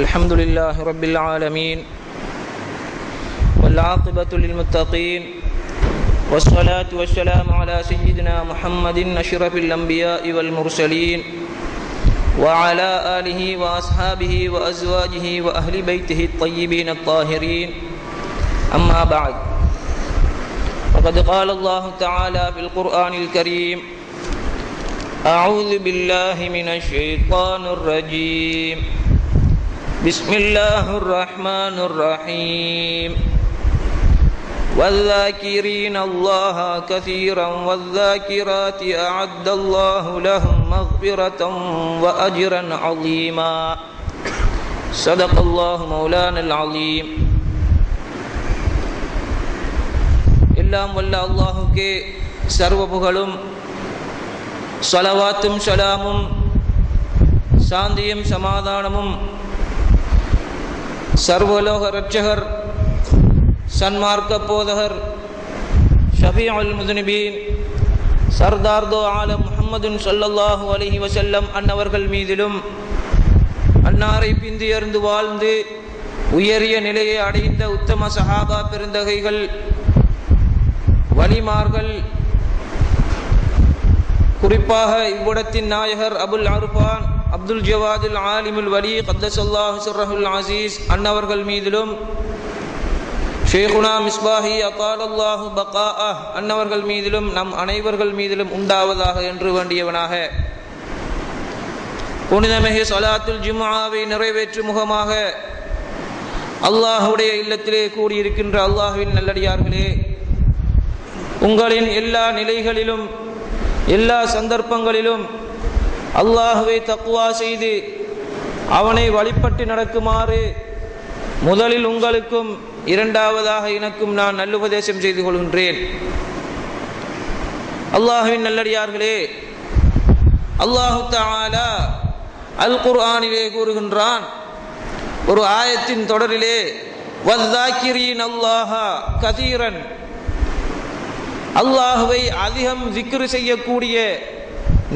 الحمد لله رب العالمين والعاقبة للمتقين والصلاة والسلام على سيدنا محمد أشرف الأنبياء والمرسلين وعلى آله وأصحابه وأزواجه وأهل بيته الطيبين الطاهرين أما بعد فقد قال الله تعالى في القرآن الكريم أعوذ بالله من الشيطان الرجيم بسم الله الرحمن الرحيم والذاكرين الله كثيرا والذاكرات أعد الله لهم مغفرة وأجرا عظيما صدق الله مولانا العظيم. எல்லாம் வல்ல அல்லாஹுக்கே சர்வ புகழும் ஸலவாத்தும் ஸலாமும் சாந்தியும் சமாதானமும் சர்வலோக ரட்சகர் சன்மார்க்க போதகர் ஷஃபீஉல் முஸ்லிமீன் சர்தார் தோ ஆலம் முஹம்மதுன் ஸல்லல்லாஹு அலைஹி வஸல்லம் அன்னவர்கள் மீதிலும் அன்னாரை பிந்தியர்ந்து வாழ்ந்து உயரிய நிலையை அடைந்த உத்தம சஹாபா பெருந்தகைகள் வலிமார்கள், குறிப்பாக இவ்விடத்தின் நாயகர் அபுல் அர்ஃபான் அப்துல் ஜவாதுல் ஆலிமுல் வலி கத்தஸல்லாஹு சிர்ரஹுல் அஸீஸ் அன்னவர்கள் மீதிலும் ஷேகுனா மிஸ்பாஹி அத்தாலல்லாஹு பகாஅஹ் அன்னவர்கள் மீதிலும் நம் அனைவர்கள் மீதிலும் உண்டாவதாக என்று வேண்டியவனாக புனிதமிகு ஸலாத்துல் ஜும்ஆவை நிறைவேற்றும் முகமாக அல்லாஹ்வுடைய இல்லத்திலே கூடியிருக்கின்ற அல்லாஹ்வின் நல்லடியார்களே, உங்களின் எல்லா நிலைகளிலும் எல்லா சந்தர்ப்பங்களிலும் அல்லாஹ்வை தக்வா செய்து அவனை வழிபட்டு நடக்குமாறு முதலில் உங்களுக்கும் இரண்டாவதாக எனக்கும் நான் நல்லுபதேசம் செய்து கொள்கின்றேன். அல்லாஹ்வின் நல்லடியார்களே, அல்லாஹு தஆலா அல் குர்ஆனிலே கூறுகின்றான், ஒரு ஆயத்தின் தொடரிலே வஸ்ஸாக்கிரீன் அல்லாஹ கதீரன், அல்லாஹ்வை அதிகம் zikr செய்யக்கூடிய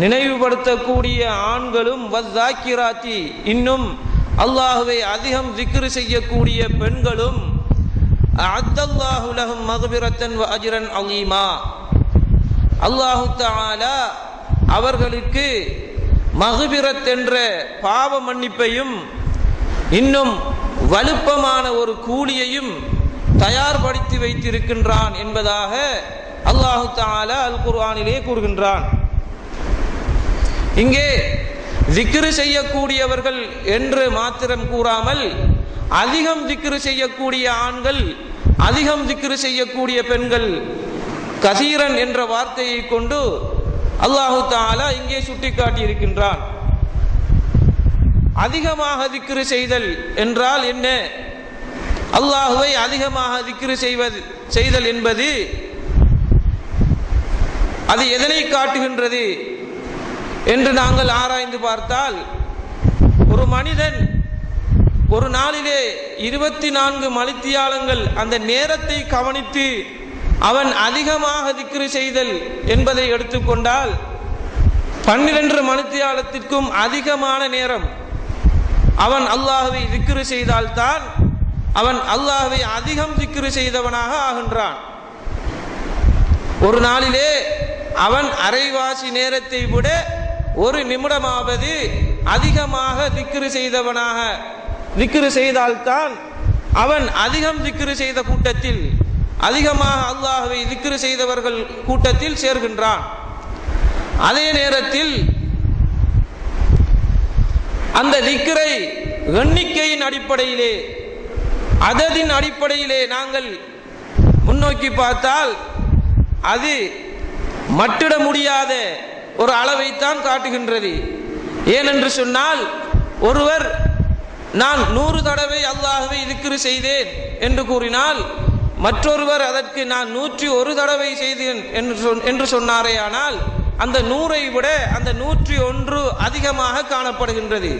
நினைவுபடுத்தக்கூடிய ஆண்களும் வஸ்ஸாக்கிராத்தி, இன்னும் அல்லாஹ்வை அதிகம் zikr செய்யக்கூடிய பெண்களும் அஅத்தல்லாஹு லஹும் மக்ஃபிரத்தன் வ அஜ்ரன் அலீமா, அல்லாஹு தஆலா அவர்களுக்கு மக்ஃபிரத் என்ற பாவ மன்னிப்பையும் இன்னும் வலுப்பமான ஒரு கூலியையும் தயார்படுத்தி வைத்திருக்கின்றான் என்பதாக அல்லாஹு தஆலா அல் குர்ஆனிலே கூறுகின்றான். இங்கே zikr செய்யக்கூடியவர்கள் என்று மாத்திரம் கூறாமல் அதிகம் zikr செய்யக்கூடிய ஆண்கள், அதிகம் zikr செய்யக்கூடிய பெண்கள், கசீரன் என்ற வார்த்தையை கொண்டு அல்லாஹு தஆலா இங்கே சுட்டிக்காட்டி இருக்கின்றான். அதிகமாக zikr செய்தல் என்றால் என்ன? அல்லாஹ்வை அதிகமாக zikr செய்தல் என்பது அது எதனை காட்டுகின்றது என்று நாங்கள் ஆராய்ந்து பார்த்தால், ஒரு மனிதன் ஒரு நாளிலே 24 மணித்தியாலங்கள் அந்த நேரத்தை கவனித்து அவன் அதிகமாக zikr செய்தல் என்பதை எடுத்துக்கொண்டால் 12 மணித்தியாலத்திற்கும் அதிகமான நேரம் அவன் அல்லாஹ்வை zikr செய்தால்தான் அவன் அல்லாஹ்வை அதிகம் zikr செய்தவனாக ஆகின்றான். ஒரு நாளிலே அவன் அரைவாசி நேரத்தை விட ஒரு நிமிடமாவது அதிகமாக zikr செய்தவனாக zikr செய்தால்தான் அவன் அதிகம் zikr செய்த கூட்டத்தில், அதிகமாக அல்லாஹ்வை zikr செய்தவர்கள் கூட்டத்தில் சேர்கின்றான். அதே நேரத்தில் அந்த zikரை எண்ணிக்கையின் அடிப்படையிலே, அததின் அடிப்படையிலே நாங்கள் முன்னோக்கி பார்த்தால் அது மட்டிட முடியாத ஒரு அளவைத்தான் காட்டுகின்றது. ஏனென்று சொன்னால், ஒருவர் நான் 100 தடவை அல்லாஹ்வை zikr செய்தேன் என்று கூறினால், மற்றொருவர் அதற்கு நான் 101 தடவை செய்தேன் என்று சொன்னாரே, ஆனால் அந்த 100ஐ விட அந்த 101 அதிகமாக காணப்படுகின்றது.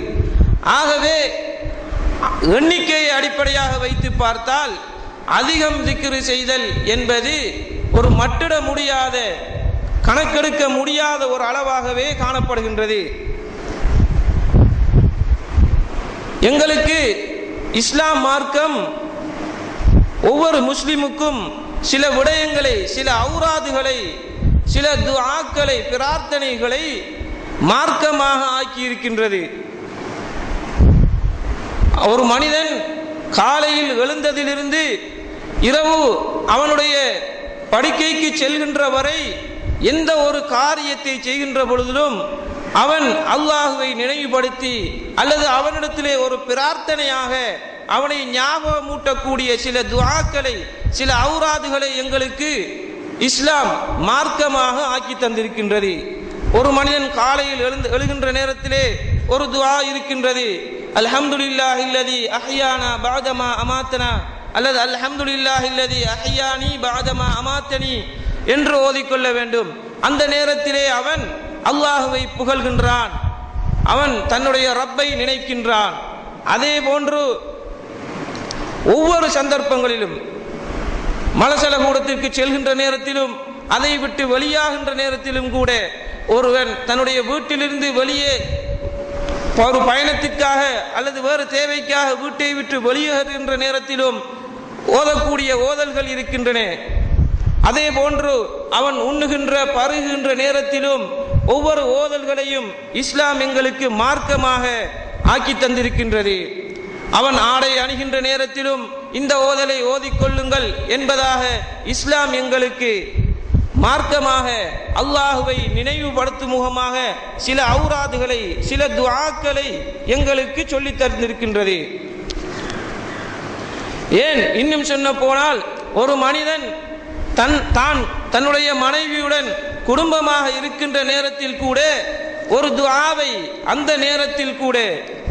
ஆகவே எண்ணிக்கையை அடிப்படையாக வைத்து பார்த்தால் அதிகம் zikr செய்தல் என்பது ஒரு மட்டிட முடியாத, கணக்கெடுக்க முடியாத ஒரு அளவாகவே காணப்படுகின்றது. எங்களுக்கு இஸ்லாம் மார்க்கம் ஒவ்வொரு முஸ்லிமுக்கும் சில விடயங்களை, சில ஔராதுகளை, சில துஆக்களை, பிரார்த்தனைகளை மார்க்கமாக ஆக்கி இருக்கின்றது. ஒரு மனிதன் காலையில் எழுந்ததிலிருந்து இரவு அவனுடைய படுக்கைக்கு செல்கின்ற வரை எந்த ஒரு காரியத்தை செய்கின்ற பொழுதிலும் அவன் அல்லாஹுவை நினைவுபடுத்தி அல்லது அவனிடத்திலே ஒரு பிரார்த்தனையாக அவனை ஞாபகமூட்டக்கூடிய சில துஆக்களை, சில ஔராதுகளை எங்களுக்கு இஸ்லாம் மார்க்கமாக ஆக்கி தந்திருக்கின்றது. ஒரு மனிதன் காலையில் எழுகின்ற நேரத்திலே ஒரு துஆ இருக்கின்றது. அல்ஹம்துலில்லாஹில்லதி அஹ்யானா பஅதமா அமாத்தனா அல்லது அல்ஹம்துலில்லாஹில்லதி அஹ்யானி பஅதமா அமாத்தனி என்று ஓதிக்கொள்ள வேண்டும். அந்த நேரத்திலே அவன் அல்லாஹுவை புகழ்கின்றான், அவன் தன்னுடைய ரப்பை நினைக்கின்றான். அதே போன்று ஒவ்வொரு சந்தர்ப்பங்களிலும் மலசல கூடத்திற்கு செல்கின்ற நேரத்திலும் அதை விட்டு வெளியாகின்ற நேரத்திலும் கூட ஒருவன் தன்னுடைய வீட்டிலிருந்து வெளியே ஒரு பயணத்திற்காக அல்லது வேறு தேவைக்காக வீட்டை விட்டு வெளியேறுகின்ற நேரத்திலும் ஓதக்கூடிய ஓதல்கள் இருக்கின்றன. அதே போன்று அவன் உண்ணுகின்ற பருகுகின்ற நேரத்திலும் ஒவ்வொரு ஓதல்களையும் இஸ்லாம் எங்களுக்கு மார்க்கமாக ஆக்கி தந்திருக்கின்றது. அவன் ஆடை அணிகின்ற நேரத்திலும் இந்த ஓதலை ஓதிக்கொள்ளுங்கள் என்பதாக இஸ்லாம் எங்களுக்கு மார்க்கமாக அல்லாஹுவை நினைவுபடுத்தும் முகமாக சில ஔராதுகளை, சில துஆக்களை எங்களுக்கு சொல்லித் தந்திருக்கின்றது. ஏன் இன்னும் சொன்ன போனால், ஒரு மனிதன் தன்னுடைய மனைவியுடன் குடும்பமாக இருக்கின்ற நேரத்தில் கூட ஒரு துஆவை, அந்த நேரத்தில் கூட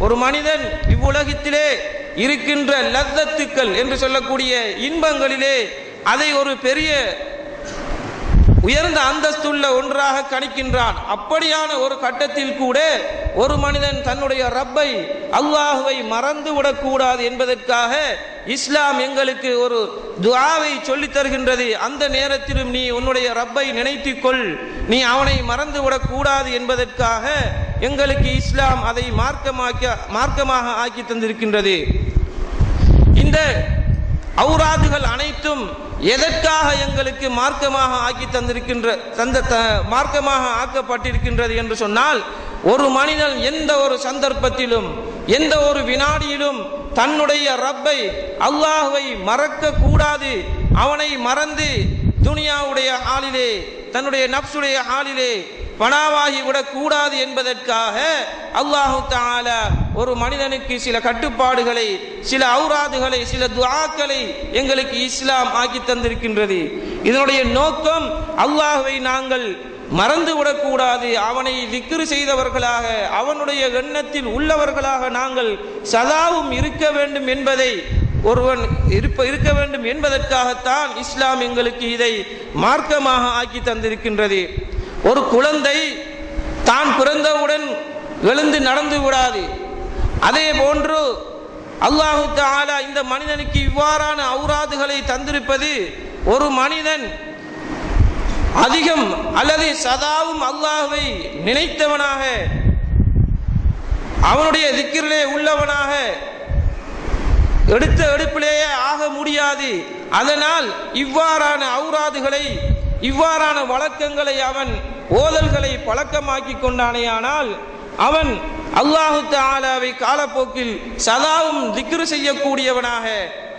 ஒரு மனிதன் இவ்வுலகத்திலே இருக்கின்ற லத்தத்துக்கள் என்று சொல்லக்கூடிய இன்பங்களிலே அதை ஒரு பெரிய உயர்ந்த அந்தஸ்துள்ள ஒன்றாக கணிக்கின்றான். அப்படியான ஒரு கட்டத்தில் கூட ஒரு மனிதன் தன்னுடைய ரப்பை, அல்லாஹுவை மறந்துவிடக் கூடாது என்பதற்காக இஸ்லாம் எங்களுக்கு ஒரு துஆவை சொல்லித் தருகின்றது. அந்த நேரத்திலும் நீ உன்னுடைய ரப்பை நினைத்துக்கொள், நீ அவனை மறந்துவிடக் கூடாது என்பதற்காக எங்களுக்கு இஸ்லாம் அதை மார்க்கமாக ஆக்கி தந்திருக்கின்றது. இந்த ஔராதுகள் அனைத்தும் எதற்காக எங்களுக்கு மார்க்கமாக மார்க்கமாக ஆக்கப்பட்டிருக்கின்றது என்று சொன்னால், ஒரு மனிதன் எந்த ஒரு சந்தர்ப்பத்திலும், எந்த ஒரு வினாடியிலும் தன்னுடைய ரப்பை, அல்லாஹுவை மறக்க கூடாது. அவனை மறந்து துனியாவுடைய ஹாலிலே, தன்னுடைய நப்சுடைய ஹாலிலே பனாவாகி விடக்கூடாது என்பதற்காக அல்லாஹு தஆலா ஒரு மனிதனுக்கு சில கட்டுப்பாடுகளை, சில ஔராதுகளை, சில துஆக்களை எங்களுக்கு இஸ்லாம் ஆக்கி தந்திருக்கின்றது. இதனுடைய நோக்கம் அல்லாஹுவை நாங்கள் மறந்துவிடக்கூடாது, அவனை திக்ரு செய்தவர்களாக, அவனுடைய எண்ணத்தில் உள்ளவர்களாக நாங்கள் சதாவும் இருக்க வேண்டும் என்பதை ஒருவன் இருக்க வேண்டும் என்பதற்காகத்தான் இஸ்லாம் எங்களுக்கு இதை மார்க்கமாக ஆக்கி தந்திருக்கின்றது. ஒரு குழந்தை தான் பிறந்தவுடன் எழுந்து நடந்து விடாது. அதே போன்று அல்லாஹு தஆலா இந்த மனிதனுக்கு இவ்வாறான ஔராதுகளை தந்திருப்பது, ஒரு மனிதன் அதிகம் அல்லது சதாவும் அல்லாஹ்வை நினைத்தவனாக, அவனுடைய திக்ரிலே உள்ளவனாக எடுத்த எடுப்பிலேயே ஆக முடியாது. அதனால் இவ்வாறான ஔராதுகளை, இவ்வாறான வழக்கங்களை, அவன் ஓதல்களை பழக்கமாக்கி கொண்டானேயானால் அவன் அல்லாஹு தஆலாவை காலப்போக்கில் சதாவும் திக்ரு செய்யக்கூடியவனாக,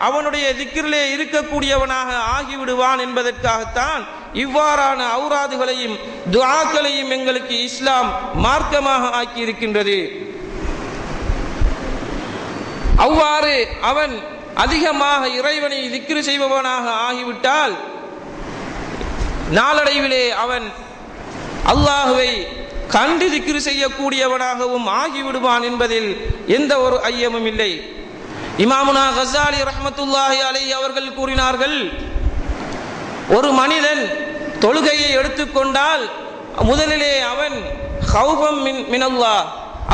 அவனுடைய திக்ரிலே இருக்கக்கூடியவனாக ஆகிவிடுவான் என்பதற்காகத்தான் இவ்வாறான ஔராதுகளையும் துஆக்களையும் எங்களுக்கு இஸ்லாம் மார்க்கமாக ஆக்கி இருக்கின்றது. அவ்வாறு அவன் அதிகமாக இறைவனை திக்ரு செய்பவனாக ஆகிவிட்டால் நாளடைவிலே அவன் அல்லாஹுவை கண்டு திக்ரு செய்யக்கூடியவனாகவும் ஆகிவிடுவான் என்பதில் எந்த ஒரு ஐயமும் இல்லை. இமாமுனா கஸாலி ரஹ்மத்துல்லாஹி அலைஹி அவர்கள் கூறினார்கள், ஒரு மனிதன் தொழுகையை எடுத்துக்கொண்டால் முதலிலே அவன் ஹௌஃபம் மினல்லாஹ்,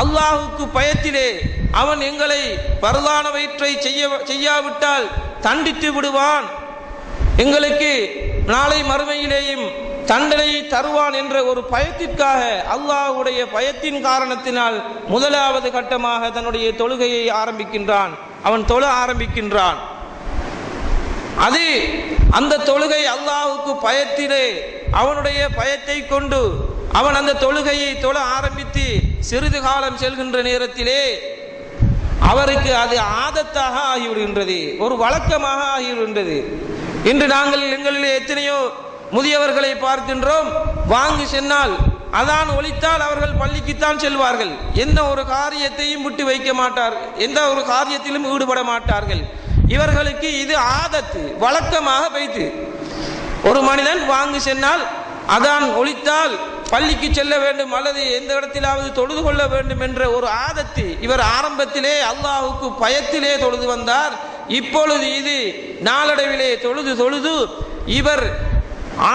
அல்லாஹுக்கு பயத்திலே அவன் எங்களை பரதானவற்றை செய்யாவிட்டால் தண்டித்து விடுவான், எங்களுக்கு நாளை மறுமையிலேயும் தண்டனையை தருவான் என்ற ஒரு பயத்திற்காக, அல்லாஹ்வுடைய பயத்தின் காரணத்தினால் முதலாவது கட்டமாக தன்னுடைய தொழுகையை ஆரம்பிக்கின்றான். அவன் தொழ ஆரம்பிக்கின்றான். அது அந்த தொழுகை அல்லாஹ்வுக்கு பயத்திலே, அவனுடைய பயத்தை கொண்டு அவன் அந்த தொழுகையை தொழ ஆரம்பித்து சிறிது காலம் செல்கின்ற நேரத்திலே அவருக்கு அது ஆதத்தாக ஆகிவிடுகின்றது, ஒரு வழக்கமாக ஆகிவிடுகின்றது. இன்று நாங்கள் எங்களிலே எத்தனையோ முதியவர்களை பார்க்கின்றோம். வாங்கி சென்னால் அதான் ஒலித்தால் அவர்கள் பள்ளிக்குத்தான் செல்வார்கள். எந்த ஒரு காரியத்தையும் விட்டு வைக்க மாட்டார்கள், எந்த ஒரு காரியத்திலும் ஈடுபட மாட்டார்கள். இவர்களுக்கு இது ஆதத்து, வழக்கமாக வைத்து. ஒரு மனிதன் வாங்கி சென்னால் அதான் ஒலித்தால் பள்ளிக்கு செல்ல வேண்டும் அல்லது எந்த இடத்திலாவது தொழுது கொள்ள வேண்டும் என்ற ஒரு ஆதத்து. இவர் ஆரம்பத்திலே அல்லாஹ்வுக்கு பயத்திலே தொழுது வந்தார். இப்பொழுது இது நாளடைவிலே தொழுது தொழுது இவர்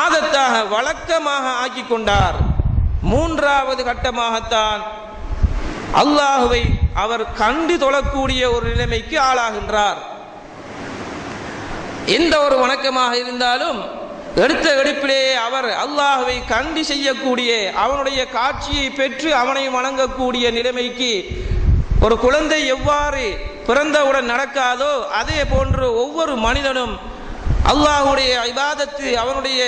ஆதத்தாக வழக்கமாக ஆக்கி கொண்டார். மூன்றாவது கட்டமாகத்தான் அல்லாஹுவை அவர் கண்டு தொழக்கூடிய ஒரு நிலைமைக்கு ஆளாகின்றார். எந்த ஒரு வணக்கமாக இருந்தாலும் எடுத்த எடுப்பிலே அவர் அல்லாஹுவை கண்டு செய்யக்கூடிய, அவனுடைய காட்சியை பெற்று அவனை வணங்கக்கூடிய நிலைமைக்கு, ஒரு குழந்தை எவ்வாறு பிறந்தவுடன் நடக்காதோ அதே போன்று ஒவ்வொரு மனிதனும் அல்லாஹ்வுடைய இபாதத்து, அவனுடைய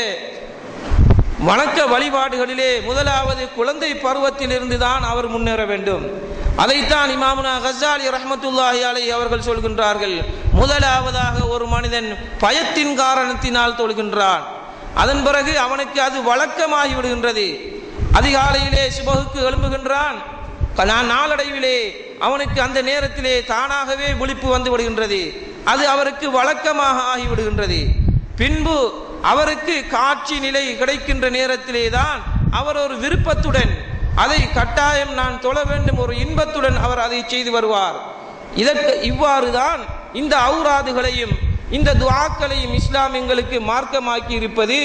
வணக்க வழிபாடுகளிலே முதலாவது குழந்தை பருவத்திலிருந்து தான் அவர் முன்னேற வேண்டும். அதைத்தான் இமாமுனா கஸ்ஸாலி ரஹ்மத்துல்லாஹி அலைஹி அவர்கள் சொல்கின்றார்கள். முதலாவதாக ஒரு மனிதன் பயத்தின் காரணத்தினால் தொழுகின்றான். அதன் பிறகு அவனுக்கு அது வழக்கமாகி விடுகின்றது. அதிகாலையிலே சுபஹுக்கு எழும்புகின்றான். நாளடைவிலே அவனுக்கு அந்த நேரத்திலே தானாகவே விழிப்பு வந்து விடுகின்றது. அது அவருக்கு வழக்கமாக ஆகிவிடுகின்றது. பின்பு அவருக்கு காட்சி நிலை கிடைக்கின்ற நேரத்திலே தான் அவர் ஒரு விருப்பத்துடன், அதை கட்டாயம் நான் தொழ வேண்டும், ஒரு இன்பத்துடன் அவர் அதை செய்து வருவார். இதற்கு இவ்வாறுதான் இந்த ஔராதுகளையும் இந்த துஆக்களையும் இஸ்லாம் எங்களுக்கு மார்க்கமாக்கி இருப்பது.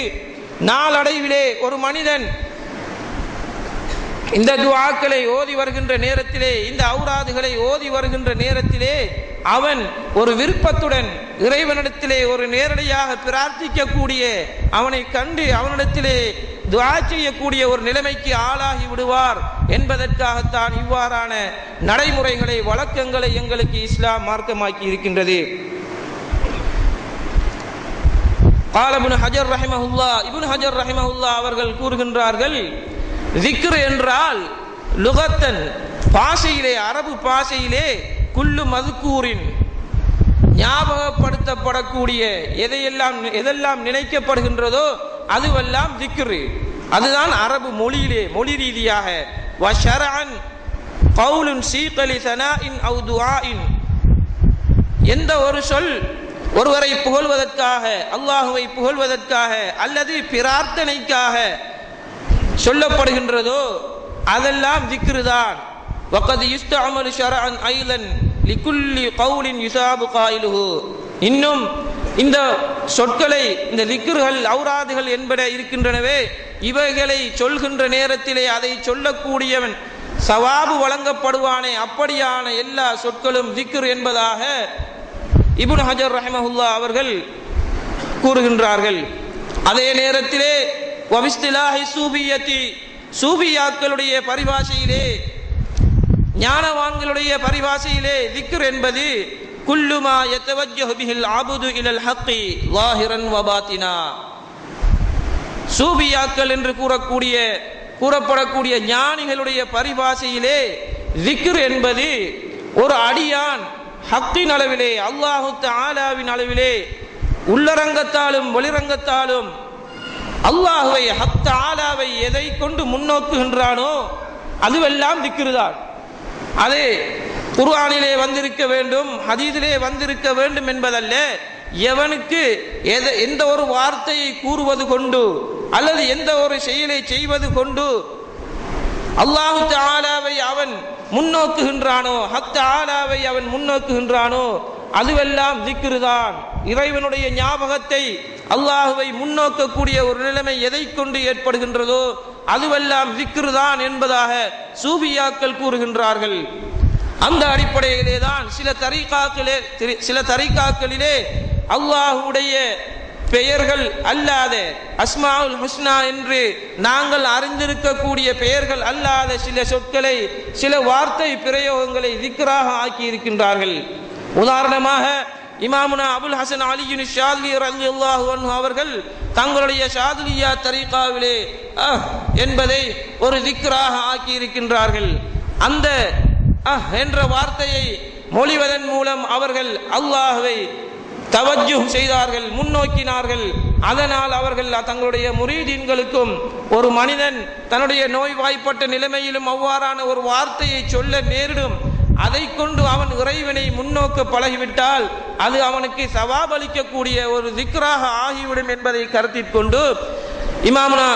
நாளடைவிலே ஒரு மனிதன் இந்த துஆக்களை ஓதி வருகின்ற நேரத்திலே, இந்த ஔராதுகளை ஓதி வருகின்ற நேரத்திலே அவன் ஒரு விருப்பத்துடன் இறைவனிடத்திலே ஒரு நேரடியாக பிரார்த்திக்கக்கூடிய, அவனை கண்டு அவனிடத்திலே துஆ செய்யக்கூடிய ஒரு நிலைமைக்கு ஆளாகி விடுவார் என்பதற்காகத்தான் இவ்வாறான நடைமுறைகளை, வழக்கங்களை எங்களுக்கு இஸ்லாம் மார்க்கமாக்கி இருக்கின்றது. இப்னு ஹஜர் ரஹிமஹுல்லாஹ் அவர்கள் கூறுகின்றார்கள், ذிக்ர் என்றால் லுகத்தன், பாஷையிலே, அரபு பாஷையிலே குல்லு மதுக்கூரின், ஞாபகப்படுத்தப்படக்கூடிய, எதெல்லாம் நினைக்கப்படுகின்றதோ அதுவெல்லாம் திக்ரு. அதுதான் அரபு மொழியிலே, மொழி ரீதியாக. வஷரஅன் கவுலுன் சீகலி சனாஇன் அவு துஆஇன், எந்த ஒரு சொல் ஒருவரை புகழ்வதற்காக, அல்லாஹுவை புகழ்வதற்காக அல்லது பிரார்த்தனைக்காக சொல்லப்படுகின்றதோ அதெல்லாம் திக்ரு தான். வகத் யுஸ்தஅமலு ஷரஅன் ஐலன் லிகுல்லி கவுலின் யுஸாபு காயிலுஹு, இன்னும் இந்த சொற்களை, இந்த திக்ருகள், ஔராதுகள் என்பன இருக்கின்றனவே, இவைகளை சொல்கின்ற நேரத்திலே அதை சொல்லக்கூடியவன் சவாபு வழங்கப்படுவானே, அப்படியான எல்லா சொற்களும் திக்ர் என்பதாக இப்னு ஹஜர் ரஹிமஹுல்லாஹ் அவர்கள் கூறுகின்றார்கள். அதே நேரத்திலே வபிஸ்திலாஹி சூபியத்தி, சூபியாக்களுடைய பரிபாஷையிலே, ஞானவான்களுடைய பரிபாஷையிலே திக்ர் என்பது குல்லுமா யதவஜ்ஜஹு பிஹில் அப்து இலல் ஹக்கி லாஹிரன் வ பாத்தினா. சூபியாக்கள் என்று கூறப்படக்கூடிய ஞானிகளுடைய பரிபாஷையிலே திக்ர் என்பது ஒரு அடியான் ஹக்கின் அளவிலே, அல்லாஹு தஆலாவின் அளவிலே, உள்ளரங்கத்தாலும் வெளிரங்கத்தாலும் அல்லாஹுவை, ஹக் தஆலாவை எதை கொண்டு முன்னோக்குகின்றானோ அதுவெல்லாம் திக்ருதான். அது குர்ஆனிலே வந்திருக்க வேண்டும், ஹதீஸிலே வந்திருக்க வேண்டும் என்பதல்ல. எவனுக்கு எந்த ஒரு வார்த்தையை கூறுவது கொண்டு அல்லது எந்த ஒரு செயலை செய்வது கொண்டு அல்லாஹு தஆலாவை அவன் முன்னோக்குகின்றானோ, ஹக் தஆலாவை அவன் முன்னோக்குகின்றானோ அதுவெல்லாம் திக்ரு தான். இறைவனுடைய ஞாபகத்தை, அல்லாஹுவை முன்னோக்கக்கூடிய ஒரு நிலைமை எதை கொண்டு ஏற்படுகின்றதோ அதுவெல்லாம் திக்ரு தான் என்பதாக சூபியாக்கள் கூறுகின்றார்கள். அந்த அடிப்படையிலே தான் சில தரீகாக்களிலே அல்லாஹுடைய பெயர்கள் அல்லாத அஸ்மாஉல் ஹுஸ்னா என்று நாங்கள் அறிந்திருக்கக்கூடிய பெயர்கள் அல்லாத சில சொற்களை, சில வார்த்தை பிரயோகங்களை திக்ராக ஆக்கி இருக்கின்றார்கள். உதாரணமாக இமாமுனா அபுல் ஹசன் அலியுன் ஷாத்லி ரலியல்லாஹு அன்ஹு அவர்கள் தங்களுடைய ஷாதுலியா தரீகாவிலே என்பதை ஒரு திக்ராக ஆக்கி இருக்கின்றார்கள். அந்த என்ற வார்த்தையை மொழிவதன் மூலம் அவர்கள் அல்லாஹ்வை தவஜ்ஜுஹ் செய்தார்கள், முன்னோக்கினார்கள். அதனால் அவர்கள் தங்களுடைய முரீதீன்களுக்கும், ஒரு மனிதன் தன்னுடைய நோய்வாய்ப்பட்ட நிலைமையிலும் அவ்வாறான ஒரு வார்த்தையை சொல்ல நேரிடும், அதை கொண்டு அவன் இறைவனை முன்னோக்க பழகிவிட்டால் அது அவனுக்கு சவாப் அளிக்கக்கூடிய ஒரு திக்ராக ஆகிவிடும் என்பதை கருத்தில் கொண்டு இமாமுனா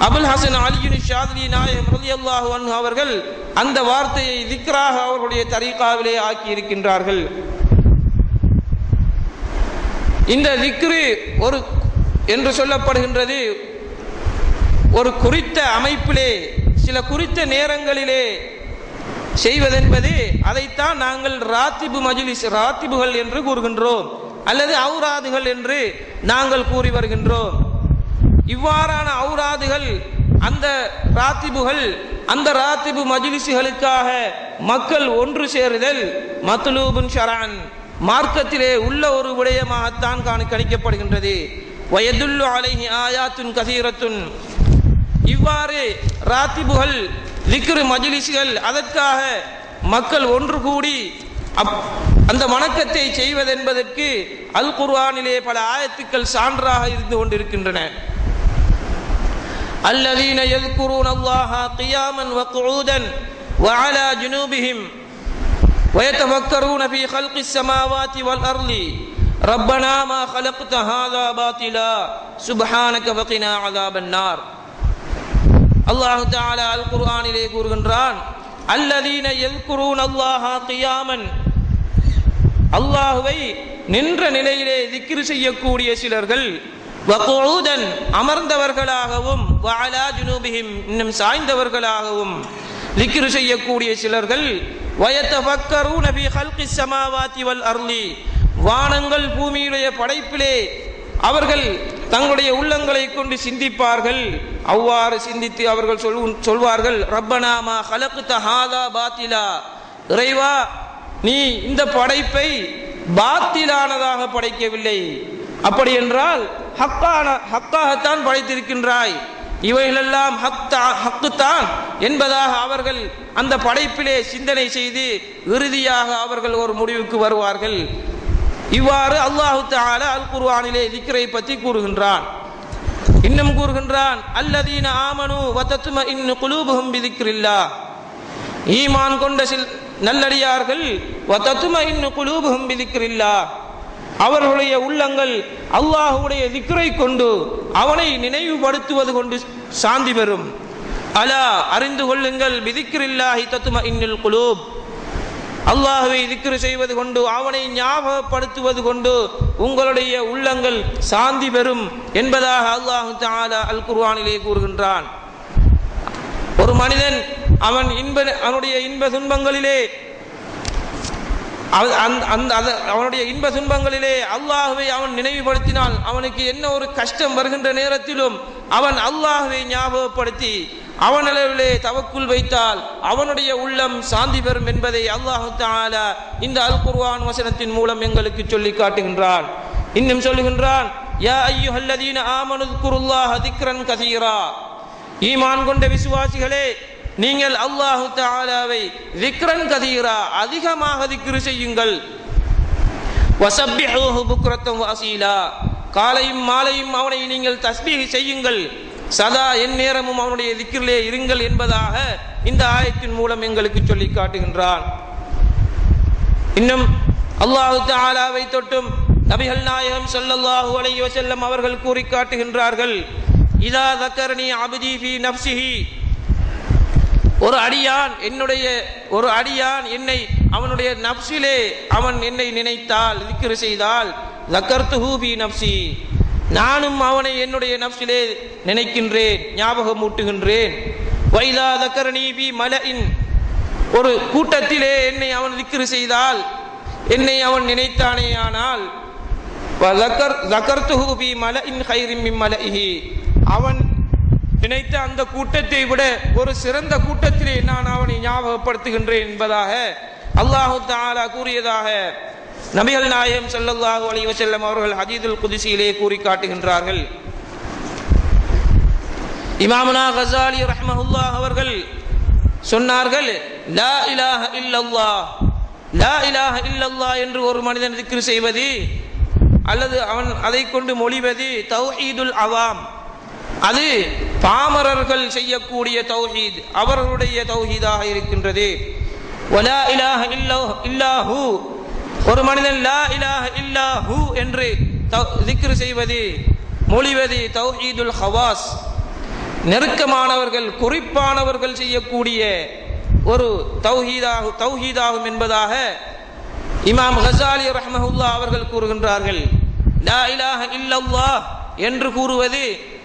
அபுல் ஹசன் அலியுன் ஷாத்லி நாயகம் ரலியல்லாஹு அன்ஹு அவர்கள் அந்த வார்த்தையை திக்ராக அவர்களுடைய தரீகாவிலே ஆக்கி இருக்கின்றார்கள். இந்த திக்ரு ஒரு என்று சொல்லப்படுகின்றது ஒரு குறித்த அமைப்பிலே சில குறித்த நேரங்களிலே செய்வதென்பது, அதைத்தான் நாங்கள் ராத்திபு மஜ்லிஸ், ராத்திபுகள் என்று கூறுகின்றோம், அல்லது அவுராதுகள் என்று நாங்கள் கூறி வருகின்றோம். இவ்வாறான அவுராதுகள், அந்த ராத்திபுகள், அந்த ராத்திபு மஜ்லிஸ்களுக்காக மக்கள் ஒன்று சேருதல் மத்லூபுன் ஷரஅன், மார்க்கத்திலே உள்ள ஒரு விடயமாகத்தான் கணிக்கப்படுகின்றது. வயதுல்லு அலைஹி ஆயாத்துன் கசீரத்துன், இவ்வாறு ராத்திபுகள், திக்ரு மஜ்லிஸ்கள், அதற்காக மக்கள் ஒன்று கூடி அந்த வணக்கத்தை செய்வதென்பதற்கு அல் குர்ஆனிலே பல ஆயத்துக்கள் சான்றாக இருந்து கொண்டிருக்கின்றன. அல்லதீன யذ்குரூன அல்லாஹ கியாமன் வ குஊதன் வ அலா ஜுனூபிஹிம் வ யதஃபக்கரூன ஃபீ ஹல்கிஸ் ஸமாவாதி வல் அர்லி ரப்பனா மா خلقت هذا باطلا சுப்ஹானக வ கினா அஸாபன் நார். அல்லாஹ் தஆலா அல் குர்ஆனிலே கூறுகின்றான், அல்லதீன யذ்குரூன அல்லாஹ கியாமன், அல்லாஹ்வை நின்ற நிலையிலே திக்ர் செய்யக்கூடிய சிலர்கள், வகுஊதன் அமர்ந்தவர்களாகவும், வஅலா ஜுனூபிஹிம் இன்னும் சாய்ந்தவர்களாகவும் திக்ர் செய்யக்கூடிய சிலர்கள், வயதஃபக்கரூன ஃபீ ஹல்கிஸ் ஸமாவாதி வல் அர்லி, வானங்கள் பூமியுடைய படைப்பிலே அவர்கள் தங்களுடைய உள்ளங்களை கொண்டு சிந்திப்பார்கள். அவ்வாறு சிந்தித்து அவர்கள் சொல்வார்கள், ரப்பனா மா خلقت هذا باطلا, இறைவா நீ இந்த படைப்பை பாத்திலானதாக படைக்கவில்லை, அப்படி என்றால் ஹக்காகத்தான் படைத்திருக்கின்றாய், இவைகளெல்லாம் ஹக்குத்தான் என்பதாக அவர்கள் அந்த படைப்பிலே சிந்தனை செய்து இறுதியாக அவர்கள் ஒரு முடிவுக்கு வருவார்கள். இவ்வாறு அல்லாஹ் தஆலா அல் குர்ஆனிலே திக்ரை பற்றி கூறுகின்றான். இன்னும் கூறுகின்றான், அல்லதீன ஆமனு வ தத்மஇன்னு குலூபுஹும் பிதிக்ரில்லாஹ், ஈமான் கொண்ட நல்லடியார்கள், வ தத்மஇன்னு குலூபுஹும் பிதிக்ரில்லாஹ், அவர்களுடைய உள்ளங்கள் அல்லாஹ்வுடைய திக்ரை கொண்டு, அவனை நினைவுபடுத்துவது கொண்டு சாந்தி பெறும். அலா அறிந்து கொள்ளுங்கள், பிதிக்ரில்லாஹி தத்மஇன்னுல் குலூப், அல்லாஹ்வை திக்ர் செய்வது கொண்டு, அவனை ஞாபகப்படுத்துவது கொண்டு உங்களுடைய உள்ளங்கள் சாந்தி பெறும் என்பதாக அல்லாஹ் தஆலா அல் குர்ஆனிலே கூறுகின்றான். ஒரு மனிதன் அவனுடைய இன்ப துன்பங்களிலே அவனுடைய இன்ப துன்பங்களிலே அல்லாஹ்வை அவன் நினைவுபடுத்தினால், அவனுக்கு என்ன ஒரு கஷ்டம் வருகின்ற நேரத்திலும் அவன் அல்லாஹ்வை ஞாபகப்படுத்தி அவனளவிலே தவக்குல் வைத்தால் அவனுடைய உள்ளம் சாந்தி பெறும் என்பதை அல்லாஹ் தஆலா இந்த அல் குர்ஆன் வசனத்தின் மூலம் எங்களுக்கு சொல்லி காட்டுகின்றான். இன்னும் சொல்லுகின்றான், யா அய்யுஹல்லதீன ஆமனு ذ்குருல்லாஹ திக்ரன் கஸீரா, ஈமான் கொண்ட விசுவாசிகளே, நீங்கள் அல்லாஹ் தஆலாவை திக்ரன் கஸீரா, அதிகமாக திக்ர் செய்யுங்கள். வஸப்பிஹூஹு புக்ரத்தன் வ அஸீலா, காலையும் மாலையும் அவனை நீங்கள் தஸ்பீஹ் செய்யுங்கள், சதா என் நேரமும் அவனுடைய திக்ரிலே இருங்கள் என்பதாக இந்த ஆயத்தின் மூலம் எங்களுக்கு சொல்லி காட்டுகின்றான். இன்னும் அல்லாஹ் தஆலாவை தொட்டும் நபிகள் நாயகம் ஸல்லல்லாஹு அலைஹி வஸல்லம் அவர்கள் கூறி காட்டுகின்றார்கள், இதா ذكرني عبدي في نفسه, ஒரு அடியான் என்னை அவனுடைய நப்சிலே அவன் என்னை நினைத்தால், திக்ர் செய்தால், ذكرته في نفسي, நானும் அவனை என்னுடைய நப்சிலே நினைக்கின்றேன், ஞாபகம் ஊட்டுகின்றேன். வைதா ذكرني في ملئ, ஒரு கூட்டத்திலே என்னை அவன் திக்ர் செய்தால், என்னை அவன் நினைத்தானேயானால், அவன் நினைத்த அந்த கூட்டத்தை விட ஒரு சிறந்த கூட்டத்திலே நான் அவனை ஞாபகப்படுத்துகின்றேன் என்பதாக அல்லாஹு தஆலா கூறியதாக நபிகள் நாயகம் ஸல்லல்லாஹு அலைஹி வஸல்லம் அவர்கள் ஹதீதுல் குத்ஸியிலே கூறி காட்டுகின்றார்கள். இமாமுனா கஸாலி ரஹ்மஹுல்லாஹ் அவர்கள் சொன்னார்கள், லா இலாஹ இல்லல்லாஹ், லா இலாஹ இல்லல்லாஹ் என்று ஒரு மனிதன் திக்ர் செய்வது அல்லது அவன் அதை கொண்டு மொழிவது தௌஹீதுல் அவாம், அது பாமரர்கள் செய்யக்கூடிய தௌஹீத், அவர்களுடைய தௌஹீதாக இருக்கின்றது. வலா இலாஹ இல்லாஹு, ஒரு மனிதன் லா இலாஹ இல்லாஹு என்று திக்ர் செய்வது மொழிவது தௌஹீதுல் ஹவாஸ், நெருக்கமானவர்கள் குறிப்பானவர்கள் செய்யக்கூடிய ஒரு தௌஹீதாகும் என்பதாக இமாம் கஸாலி ரஹ்மஹுல்லாஹ் அவர்கள் கூறுகின்றார்கள். லா இலாஹ இல்லல்லாஹ் என்று கூறுவது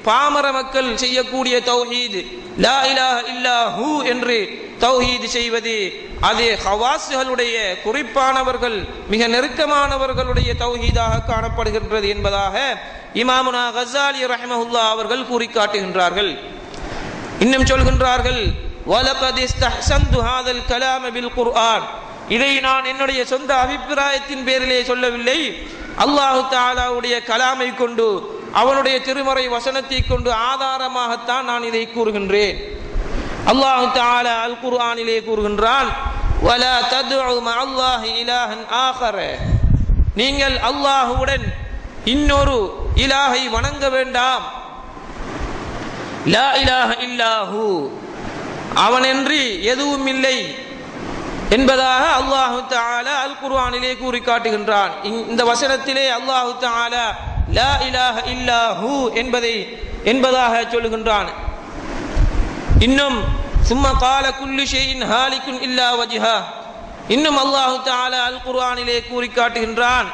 பாமர மக்கள் செய்யக்கூடிய தௌஹீத், லா இலாஹ இல்லாஹு என்று தௌஹீத் செய்வது அது ஹவாஸ்களுடைய குறிப்பானவர்கள் மிக நெருக்கமானவர்களுடைய தௌஹீதாக காணப்படுகின்றது என்பதாக இமாமுனா கஸாலி ரஹ்மஹுல்லாஹ் அவர்கள் கூறி காட்டுகின்றார்கள். இன்னும் சொல்கின்றார்கள், வலகத் இஸ்தஹ்சன்து ஹாதல் கலாம் பில் குர்ஆன், இதை நான் என்னுடைய சொந்த அபிப்பிராயத்தின் பேரிலே சொல்லவில்லை, அல்லாஹு தஆலாவுடைய கலாமை கொண்டு அவனுடைய திருமறை வசனத்தை கொண்டு ஆதாரமாகத்தான் நான் இதை கூறுகின்றேன். அல்லாஹு தஆலா அல் குர்ஆனிலே கூறுகின்றான், வலா தத்உ மஅல்லாஹி இலாஹன் ஆகர, நீங்கள் அல்லாஹுவுடன் இன்னொரு இலாஹை வணங்க வேண்டாம். லா இலாஹ இல்லாஹு, அவனின்றி எதுவும் இல்லை என்பதாக அல்லாஹு தஆலா அல் குர்ஆனிலே கூறி காட்டுகின்றான். இந்த வசனத்திலே அல்லாஹு தஆலா லா இலாஹ இல்லாஹு என்பதாக சொல்லுகின்றான். இன்னும் சும்ம கால குல்லு ஷைஇன் ஹாலிகுன் இல்லா வஜ்ஹா, இன்னும் அல்லாஹு தஆலா அல் குர்ஆனிலே கூறி காட்டுகின்றான்,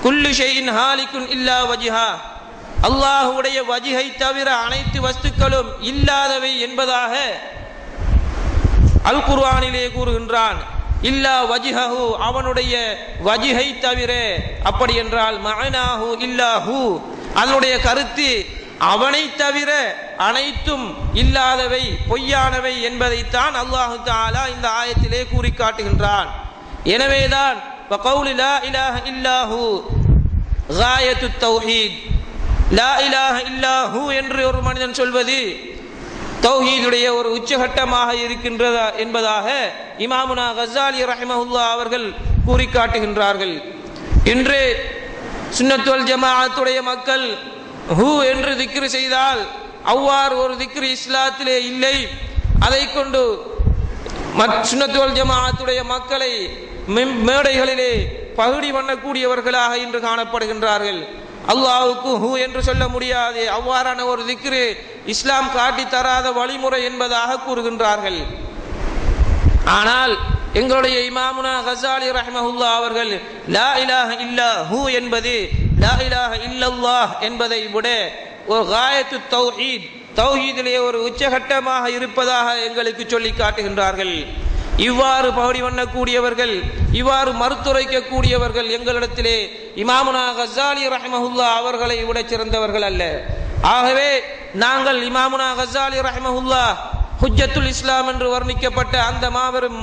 குல்லு ஷைஇன் ஹாலிகுன் இல்லா வஜ்ஹா, அல்லாஹ்வுடைய வஜ்ஹை தவிர அனைத்து வஸ்துக்களும் இல்லாதவை என்பதாக அல் குர்ஆனிலே கூறுகின்றான். இல்லா வஜ்ஹஹு, அவனுடைய வஜ்ஹை தவிர, அப்படி என்றால் மஅனாஹு இல்லாஹு, அதனுடைய கருத்து அவனை தவிர அனைத்தும் இல்லாதவை பொய்யானவை என்பதைத்தான் அல்லாஹு தஆலா இந்த ஆயத்திலே கூறி காட்டுகின்றான். எனவேதான் வகௌலு லா இலாஹ இல்லாஹு காயத்துத் தௌஹீத், லா இலாஹ இல்லாஹு என்று ஒரு மனிதன் சொல்வது தௌஹீதுடைய ஒரு உச்சகட்டமாக இருக்கின்றதா என்பதாக இமாமுனா கஸாலி ரஹ்மஹுல்லாஹ் அவர்கள் கூறி காட்டுகின்றார்கள். இன்று சுன்னத் வல் ஜமாஅத்துடைய மக்கள் ஹூ என்று திக்ர் செய்தால் அவ்வாறு ஒரு திக்ர் இஸ்லாத்திலே இல்லை. அதை கொண்டு சுன்னத் வல் ஜமாஅத்துடைய மக்களை மேடைகளிலே பகுடி பண்ணக்கூடியவர்களாக இன்று காணப்படுகின்றார்கள். அல்லாஹ்வுக்கு ஹூ என்று சொல்ல முடியாது, அவ்வாறான ஒரு திக்ரு இஸ்லாம் காட்டி தராத வழிமுறை என்பதாக கூறுகின்றார்கள். ஆனால் எங்களுடைய இமாமுனா கஸாலி ரஹ்மஹுல்லாஹ் அவர்கள் லா இலாஹ இல்லாஹு என்பது லா இலாஹ இல்லல்லாஹ் என்பதை விட ஒரு காயத்து தௌஹீத், தௌஹீதிலே ஒரு உச்சகட்டமாக இருப்பதாக எங்களுக்கு சொல்லி காட்டுகின்றார்கள். இவ்வாறு பகுடி பண்ணக்கூடியவர்கள், இவ்வாறு மறுத்துரைக்கக்கூடியவர்கள் எங்களிடத்திலே இமாமுனா கஸாலி ரஹ்மஹுல்லாஹ் அவர்களை விட சிறந்தவர்கள் அல்ல. ஆகவே நாங்கள் இமாமுனா கஸாலி ரஹ்மஹுல்லாஹ் ஹுஜ்ஜத்துல் இஸ்லாம் என்று வர்ணிக்கப்பட்ட அந்த மாபெரும்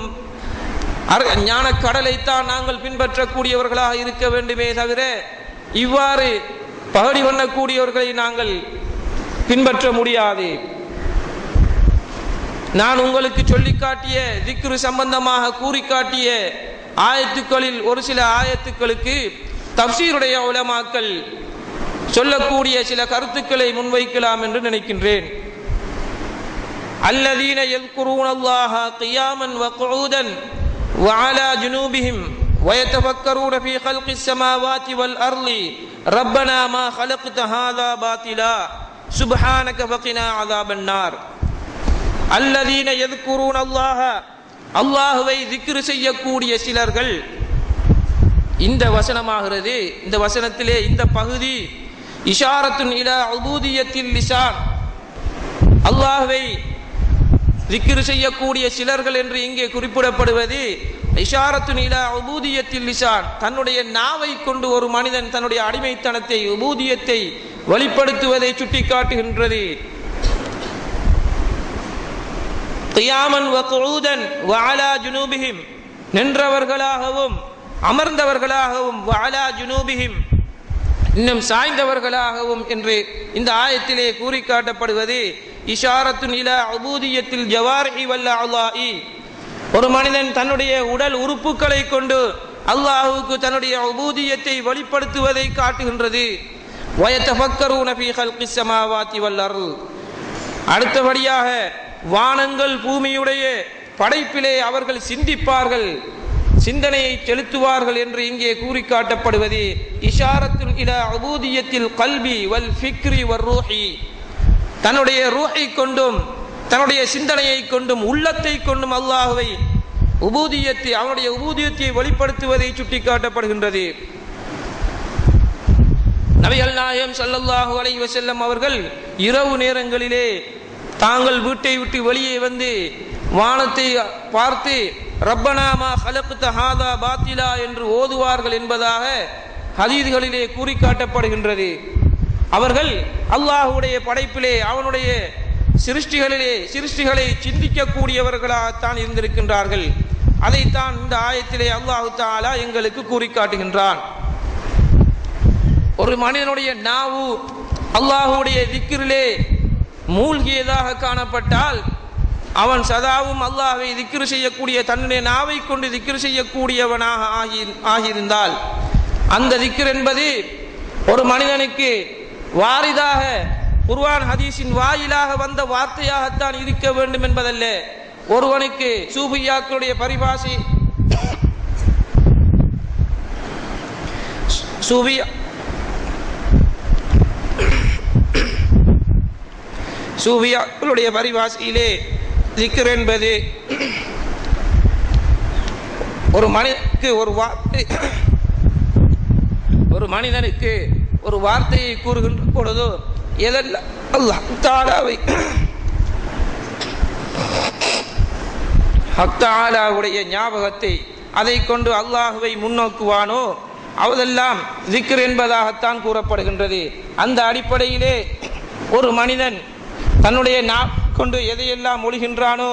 ஞான கடலைத்தான் நாங்கள் பின்பற்றக்கூடியவர்களாக இருக்க வேண்டுமே தவிர இவ்வாறு பகுடி பண்ணக்கூடியவர்களை நாங்கள் பின்பற்ற முடியாது. நான் உங்களுக்கு சொல்லி காட்டிய திக்ரு சம்பந்தமாக கூறி காட்டிய ஆயத்துக்களில் ஒரு சில ஆயத்துக்களுக்கு தஃப்சீருடைய உலமாக்கள் சொல்லக்கூடிய சில கருத்துக்களை முன்வைக்கலாம் என்று நினைக்கின்றேன். அல்லதீன யذ்குரூனல்லாஹ கியாமன் வ குஊதன் வ அலா ஜுனூபிஹிம் வ யதஃபக்கரூன ஃபீ கல்கிஸ் ஸமாவாதி வல் அர்ளி ரப்பனா மா கலக்த ஹாதா பாத்திலா சுப்ஹானக வகினா அஸாபன் நார். அல்லதீன யذ்குரூனல்லாஹ, அல்லாஹ்வை திக்ர் செய்யக்கூடிய சிலர்கள். இந்த வசனமாகிறது, இந்த வசனத்திலே இந்த பகுதி இஷாரத்துன் இலா உபூதியத்தில் லிசான், அல்லாஹ்வை திக்ர் செய்யக்கூடிய சிலர்கள் என்று இங்கே குறிப்பிடப்படுவது இஷாரத்துன் இலா உபூதியத்தில் லிசான், தன்னுடைய நாவை கொண்டு ஒரு மனிதன் தன்னுடைய அடிமைத்தனத்தை உபூதியத்தை வெளிப்படுத்துவதை சுட்டிக்காட்டுகின்றது. கியாமன் வ குஊதன் வ அலா ஜுனூபிஹிம், நின்றவர்களாகவும் அமர்ந்தவர்களாகவும், வ அலா ஜுனூபிஹிம், இன்னும் சாய்ந்தவர்களாகவும் என்று இந்த ஆயத்திலே கூறி காட்டப்படுவது இஷாரத்துன் இலா உபூதியத்தில் ஜவாரிஹி வல் அலாஇ, ஒரு மனிதன் தன்னுடைய உடல் உறுப்புகளை கொண்டு அல்லாஹ்வுக்கு தன்னுடைய உபூதியத்தை வெளிப்படுத்துவதை காட்டுகின்றது. வயதஃபக்கரூன ஃபீ ஹல்கிஸ் ஸமாவாதி வல் அர்ள், அடுத்தபடியாக வானங்கள் பூமியுடைய படைப்பிலே அவர்கள் சிந்திப்பார்கள், சிந்தனையை செலுத்துவார்கள் என்று இங்கே கூறி காட்டப்படுவது இஷாரத்துன் இலா உபூதியத்தில் கல்பி வல் ஃபிக்ரி வர் ரூஹி, தன்னுடைய ரூஹை கொண்டும் தன்னுடைய சிந்தனையை கொண்டும் உள்ளத்தை கொண்டும் அல்லாஹ்வை உபூதியத்தை அவனுடைய உபூதியத்தை வெளிப்படுத்துவதை சுட்டிக்காட்டப்படுகின்றது. நபிகள் நாயகம் ஸல்லல்லாஹு அலைஹி வஸல்லம் அவர்கள் இரவு நேரங்களிலே தாங்கள் வீட்டை விட்டு வெளியே வந்து வானத்தை பார்த்து ரப்பனா மா ஹலக்த ஹாதா பாத்திலா என்று ஓதுவார்கள் என்பதாக ஹதீஸ்களிலே கூறி காட்டப்படுகின்றது. அவர்கள் அல்லாஹ்வுடைய படைப்பிலே அவனுடைய சிருஷ்டிகளை சிந்திக்கக்கூடியவர்களாகத்தான் இருந்திருக்கின்றார்கள். அதைத்தான் இந்த ஆயத்திலே அல்லாஹ் தஆலா எங்களுக்கு கூறி காட்டுகின்றான். ஒரு மனிதனுடைய நாவு அல்லாஹ்வுடைய திக்ரிலே மூழ்கியதாக காணப்பட்டால் அவன் சதாவும் அல்லாஹ்வை திக்ர் செய்யக்கூடிய தன்னுடைய நாவை கொண்டு திக்ர் செய்யக்கூடியவனாக ஆகியிருந்தால் அந்த திக்ர் என்பது ஒரு மனிதனுக்கு வாரிதாக குர்ஆன் ஹதீஸின் வாயிலாக வந்த வார்த்தையாகத்தான் இருக்க வேண்டும் என்பதல்ல. ஒருவனுக்கு சூஃபியாக்களுடைய பரிபாஷை சூஃபியாக்களுடைய பரிபாஷையிலே திக்ர் என்பது ஒரு மனிதனுக்கு ஒரு வார்த்தையை கூறுகின்ற பொழுது எதெல்லாம் அல்லாஹ் தஆலாவை ஹக் தஆலாவுடைய ஞாபகத்தை அதை கொண்டு அல்லாஹ்வை முன்னோக்குவானோ அவதெல்லாம் திக்ர் என்பதாகத்தான் கூறப்படுகின்றது. அந்த அடிப்படையிலே ஒரு மனிதன் தன்னுடைய நாவை கொண்டு எதையெல்லாம் மொழிகின்றானோ,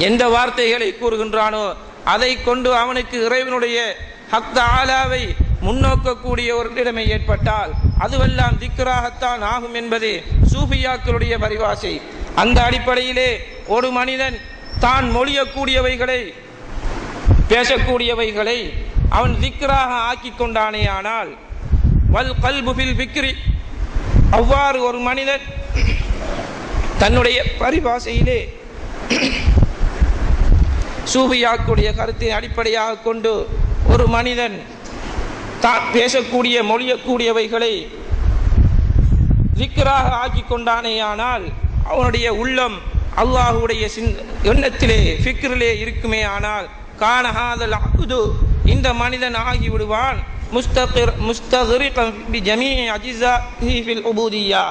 எந்த வார்த்தைகளை கூறுகின்றானோ அதை கொண்டு அவனுக்கு இறைவனுடைய ஹக் தஆலாவை முன்னோக்கக்கூடிய ஒரு நிலைமை ஏற்பட்டால் அதுவெல்லாம் திக்ராகத்தான் ஆகும் என்பது சூஃபியாக்களுடைய பரிபாஷை. அந்த அடிப்படையிலே ஒரு மனிதன் தான் மொழியக்கூடியவைகளை பேசக்கூடியவைகளை அவன் திக்ராக ஆக்கி கொண்டானே ஆனால் வல் கல்பு ஃபில் ஃபிக்ரி, அவ்வாறு ஒரு மனிதன் தன்னுடைய பரிபாஷையிலே சூஃபியாக்களுடைய கருத்தை அடிப்படையாக கொண்டு ஒரு மனிதன் தான் பேசக்கூடிய மொழியக்கூடியவைகளை திக்ராக ஆக்கி கொண்டானேயானால் அவனுடைய உள்ளம் அல்லாஹ்வுடைய எண்ணத்திலே ஃபிக்ரிலே இருக்குமே ஆனால் கான ஹாதல் அப்து, இந்த மனிதன் ஆகிவிடுவான் முஸ்தக்ரிகன் பி ஜமீஇ அஜ்ஸாஇஹி ஃபில் உபூதிய்யா,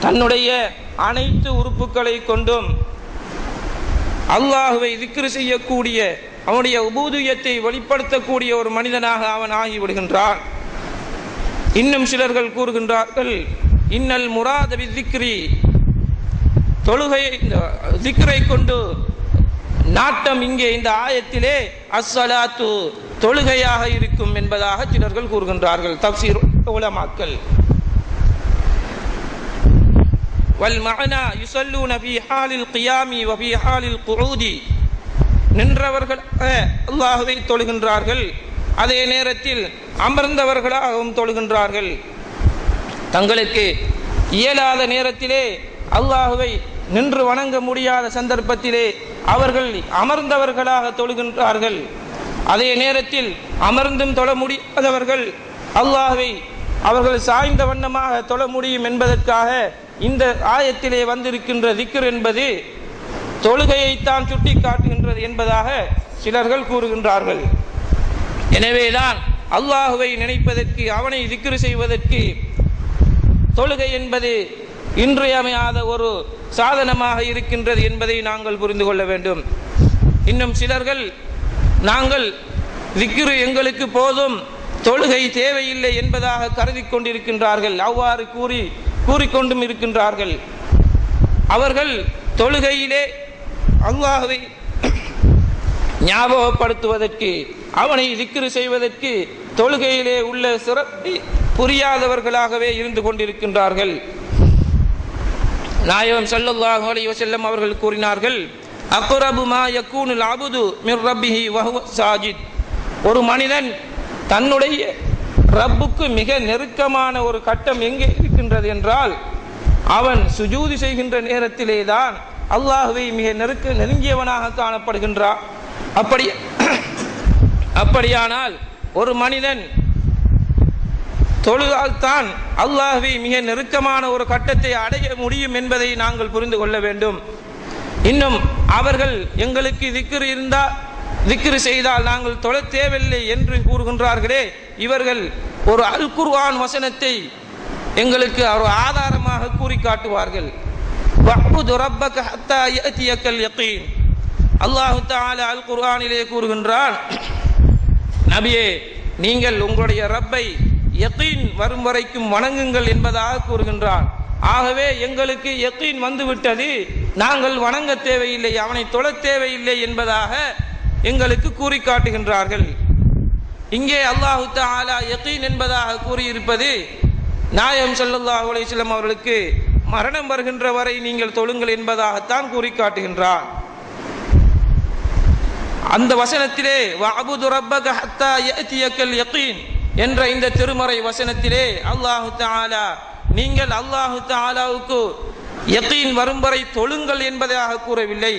தன்னுடைய அனைத்து உறுப்புகளை கொண்டும் அல்லாஹ்வை திக்ர் செய்யக்கூடிய அவனுடைய உபூதியத்தை வெளிப்படுத்தக்கூடிய ஒரு மனிதனாக அவன் ஆகிவிடுகின்றான். இன்னும் சிலர்கள் கூறுகின்றார்கள், இன்னல் முராத பித்திக்ரி, தொழுகை திக்ரை கொண்டு நாட்டம் இங்கே இந்த ஆயத்திலே அஸ்ஸலாத்து தொழுகையாக இருக்கும் என்பதாக சிலர்கள் கூறுகின்றார்கள். தஃப்சீர் உலமாக்கள் வல் மஅனா யுஸல்லூன ஃபீ ஹாலில் கியாமி வ ஃபீ ஹாலில் குஊதி, நின்றவர்கள் அல்லாஹ்வை தொழுகின்றார்கள், அதே நேரத்தில் அமர்ந்தவர்களாகவும் தொழுகின்றார்கள். தங்களுக்கு இயலாத நேரத்திலே அல்லாஹ்வை நின்று வணங்க முடியாத சந்தர்ப்பத்திலே அவர்கள் அமர்ந்தவர்களாக தொழுகின்றார்கள். அதே நேரத்தில் அமர்ந்தும் தொழ முடியாதவர்கள் அல்லாஹ்வை அவர்கள் சாய்ந்த வண்ணமாக தொழ முடியும் என்பதற்காக இந்த ஆயத்திலே வந்திருக்கின்ற திக்ர் என்பது தொழுகையைத்தான் சுட்டி காட்டுகின்றது என்பதாக சிலர்கள் கூறுகின்றார்கள். எனவேதான் அல்லாஹுவை நினைப்பதற்கு அவனை திக்ர் செய்வதற்கு தொழுகை என்பது இன்றியமையாத ஒரு சாதனமாக இருக்கின்றது என்பதை நாங்கள் புரிந்து கொள்ள வேண்டும். இன்னும் சிலர்கள் நாங்கள் திக்ரு எங்களுக்கு போதும், தொழுகை தேவையில்லை என்பதாக கருதி கொண்டிருக்கின்றார்கள். அவ்வாறு கூறிக்கொண்டும் இருக்கின்றார்கள். அவர்கள் தொழுகையிலே அல்லாஹ்வை ஞாபகப்படுத்துவதற்கு, அவனை திக்ரு செய்வதற்கு தொழுகையிலே உள்ள சிறப்பை புரியாதவர்களாகவே இருந்து கொண்டிருக்கின்றார்கள். நாயகம் ஸல்லல்லாஹு அலைஹி வஸல்லம் அவர்கள் கூறினார்கள், அக்ரபு மா யகூனுல் அப்து மின் ரப்பிஹி வஹுவ சாஜித். ஒரு மனிதன் தன்னுடைய ரப்புக்கு மிக நெருக்கமான ஒரு கட்டம் எங்கே இருக்கின்றது என்றால், அவன் சுஜூதி செய்கின்ற நேரத்திலே தான் அல்லாஹ்வை மிக நெருங்கியவனாக காணப்படுகின்றான். அப்படியானால் ஒரு மனிதன் தொழுதால்தான் அல்லாஹ்வை மிக நெருக்கமான ஒரு கட்டத்தை அடைய முடியும் என்பதை நாங்கள் புரிந்து கொள்ள வேண்டும். இன்னும் அவர்கள் எங்களுக்கு திக்ரு செய்தால் நாங்கள் தொழ தேவையில்லை என்று கூறுகின்றார்களே, இவர்கள் ஒரு அல் குர்ஆன் வசனத்தை எங்களுக்கு ஒரு ஆதாரமாக கூறி காட்டுவார்கள். வஅ்புது ரப்பக ஹத்தா யஅதியக்கல் யகீன். அல்லாஹ் தஆலா அல் குர்ஆனிலே கூறுகின்றான், நபியே நீங்கள் உங்களுடைய ரப்பை யகீன் வரும் வரைக்கும் வணங்குங்கள் என்பதாக கூறுகின்றான். ஆகவே எங்களுக்கு யகீன் வந்துவிட்டது, நாங்கள் வணங்க தேவையில்லை, அவனை தொழ தேவையில்லை என்பதாக எங்களுக்கு கூறி காட்டுகின்றார்கள். இங்கே அல்லாஹ் தஆலா யகீன் என்பதாக கூறியிருப்பது நாயகம் ஸல்லல்லாஹு அலைஹி வஸல்லம் அவர்களுக்கு மரணம் வருகின்ற வரை நீங்கள் தொழுங்கள் என்பதாகத்தான் கூறி காட்டுகின்றான். அந்த வசனத்திலே வஅ்புது ரப்பக ஹத்தா யஅதியக்கல் யகீன் என்ற இந்த திருமறை வசனத்திலே அல்லாஹ் தஆலா நீங்கள் அல்லாஹ் தஆலாவுக்கு யகீன் வரும் வரை தொழுங்கள் என்பதாக கூறவில்லை.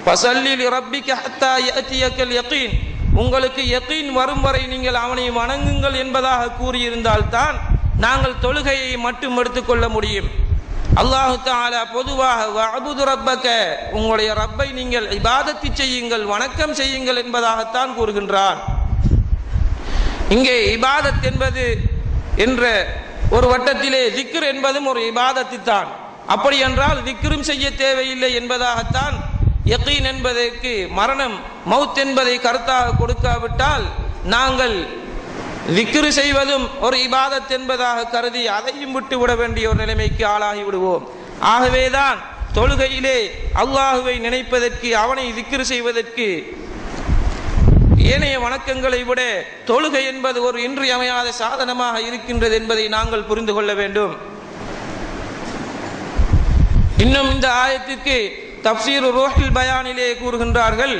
ஃபஸல்லி லிரப்பிக ஹத்தா யஅதியக்கல் யகீன், உங்களுக்கு யகீன் வரும் வரை நீங்கள் அவனை வணங்குங்கள் என்பதாக கூறியிருந்தால்தான் நாங்கள் தொழுகையை மட்டும் எடுத்துக்கொள்ள முடியும். அல்லாஹ் தஆலா பொதுவாக வஅ்புது ரப்பக, உங்களுடைய ரப்பை நீங்கள் இபாதத்து செய்யுங்கள், வணக்கம் செய்யுங்கள் என்பதாகத்தான் கூறுகின்றான். இங்கே இபாதத் என்பது என்ற ஒரு வட்டத்திலே திக்ர் என்பதும் ஒரு இபாதத்து தான். அப்படி என்றால் திக்ரும் செய்ய தேவையில்லை என்பதாகத்தான் யகீன் என்பதற்கு மரணம் மவுத் என்பதை கருத்தாக கொடுக்காவிட்டால் நாங்கள் திக்ரு செய்வதும் ஒரு இபாதத் என்பதாக கருதி அதையும் விட்டு விட வேண்டிய ஒரு நிலைமைக்கு ஆளாகி விடுவோம். ஆகவேதான் தொழுகையிலே அல்லாஹுவை நினைப்பதற்கு, அவனை திக்ரு செய்வதற்கு ஏனைய வணக்கங்களை விட தொழுகை என்பது ஒரு இன்றியமையாத சாதனமாக இருக்கின்றது என்பதை நாங்கள் புரிந்து கொள்ள வேண்டும். இன்னும் இந்த ஆயத்திற்கு தஃப்சீர் ரூஹுல் பயானிலே கூறுகின்றார்கள்,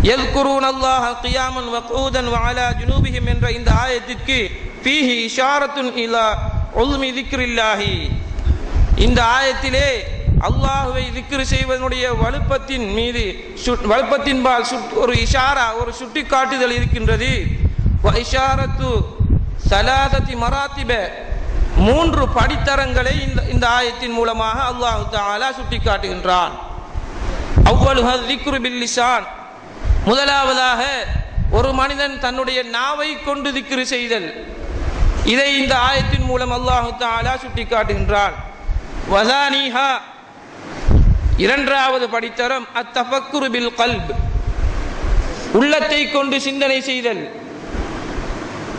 யذ்குரூன அல்லாஹ கியாமன் வகூதன் வஅலா ஜுனூபிஹிம் என்ற இந்த ஆயத்திற்கு ஃபீஹி இஷாரத்துன் இலா உல்மி திக்ரில்லாஹி. இந்த ஆயத்திலே அல்லாஹுவை திக்ரு செய்வதனுடைய வலுப்பத்தின்பால் ஒரு இஷாரா, ஒரு சுட்டிக்காட்டுதல் இருக்கின்றது. வ இஷாரத்து ஸலாததி மராத்திப, 3 படித்தரங்களை இந்த ஆயத்தின் மூலமாக அல்லாஹ் தஆலா சுட்டிக்காட்டுகின்றான். அவ்வலுஹ திக்ரு பில் லிசான், முதலாவதாக ஒரு மனிதன் தன்னுடைய நாவை கொண்டு திக்ரு செய்தல், இதை இந்த ஆயத்தின் மூலம் அல்லாஹ் தஆலா சுட்டிக்காட்டுகின்றான். வஸானிஹா, இரண்டாவது படித்தரம் அத்தஃபக்குரு பில் கல்ப், உள்ளத்தை கொண்டு சிந்தனை செய்தல்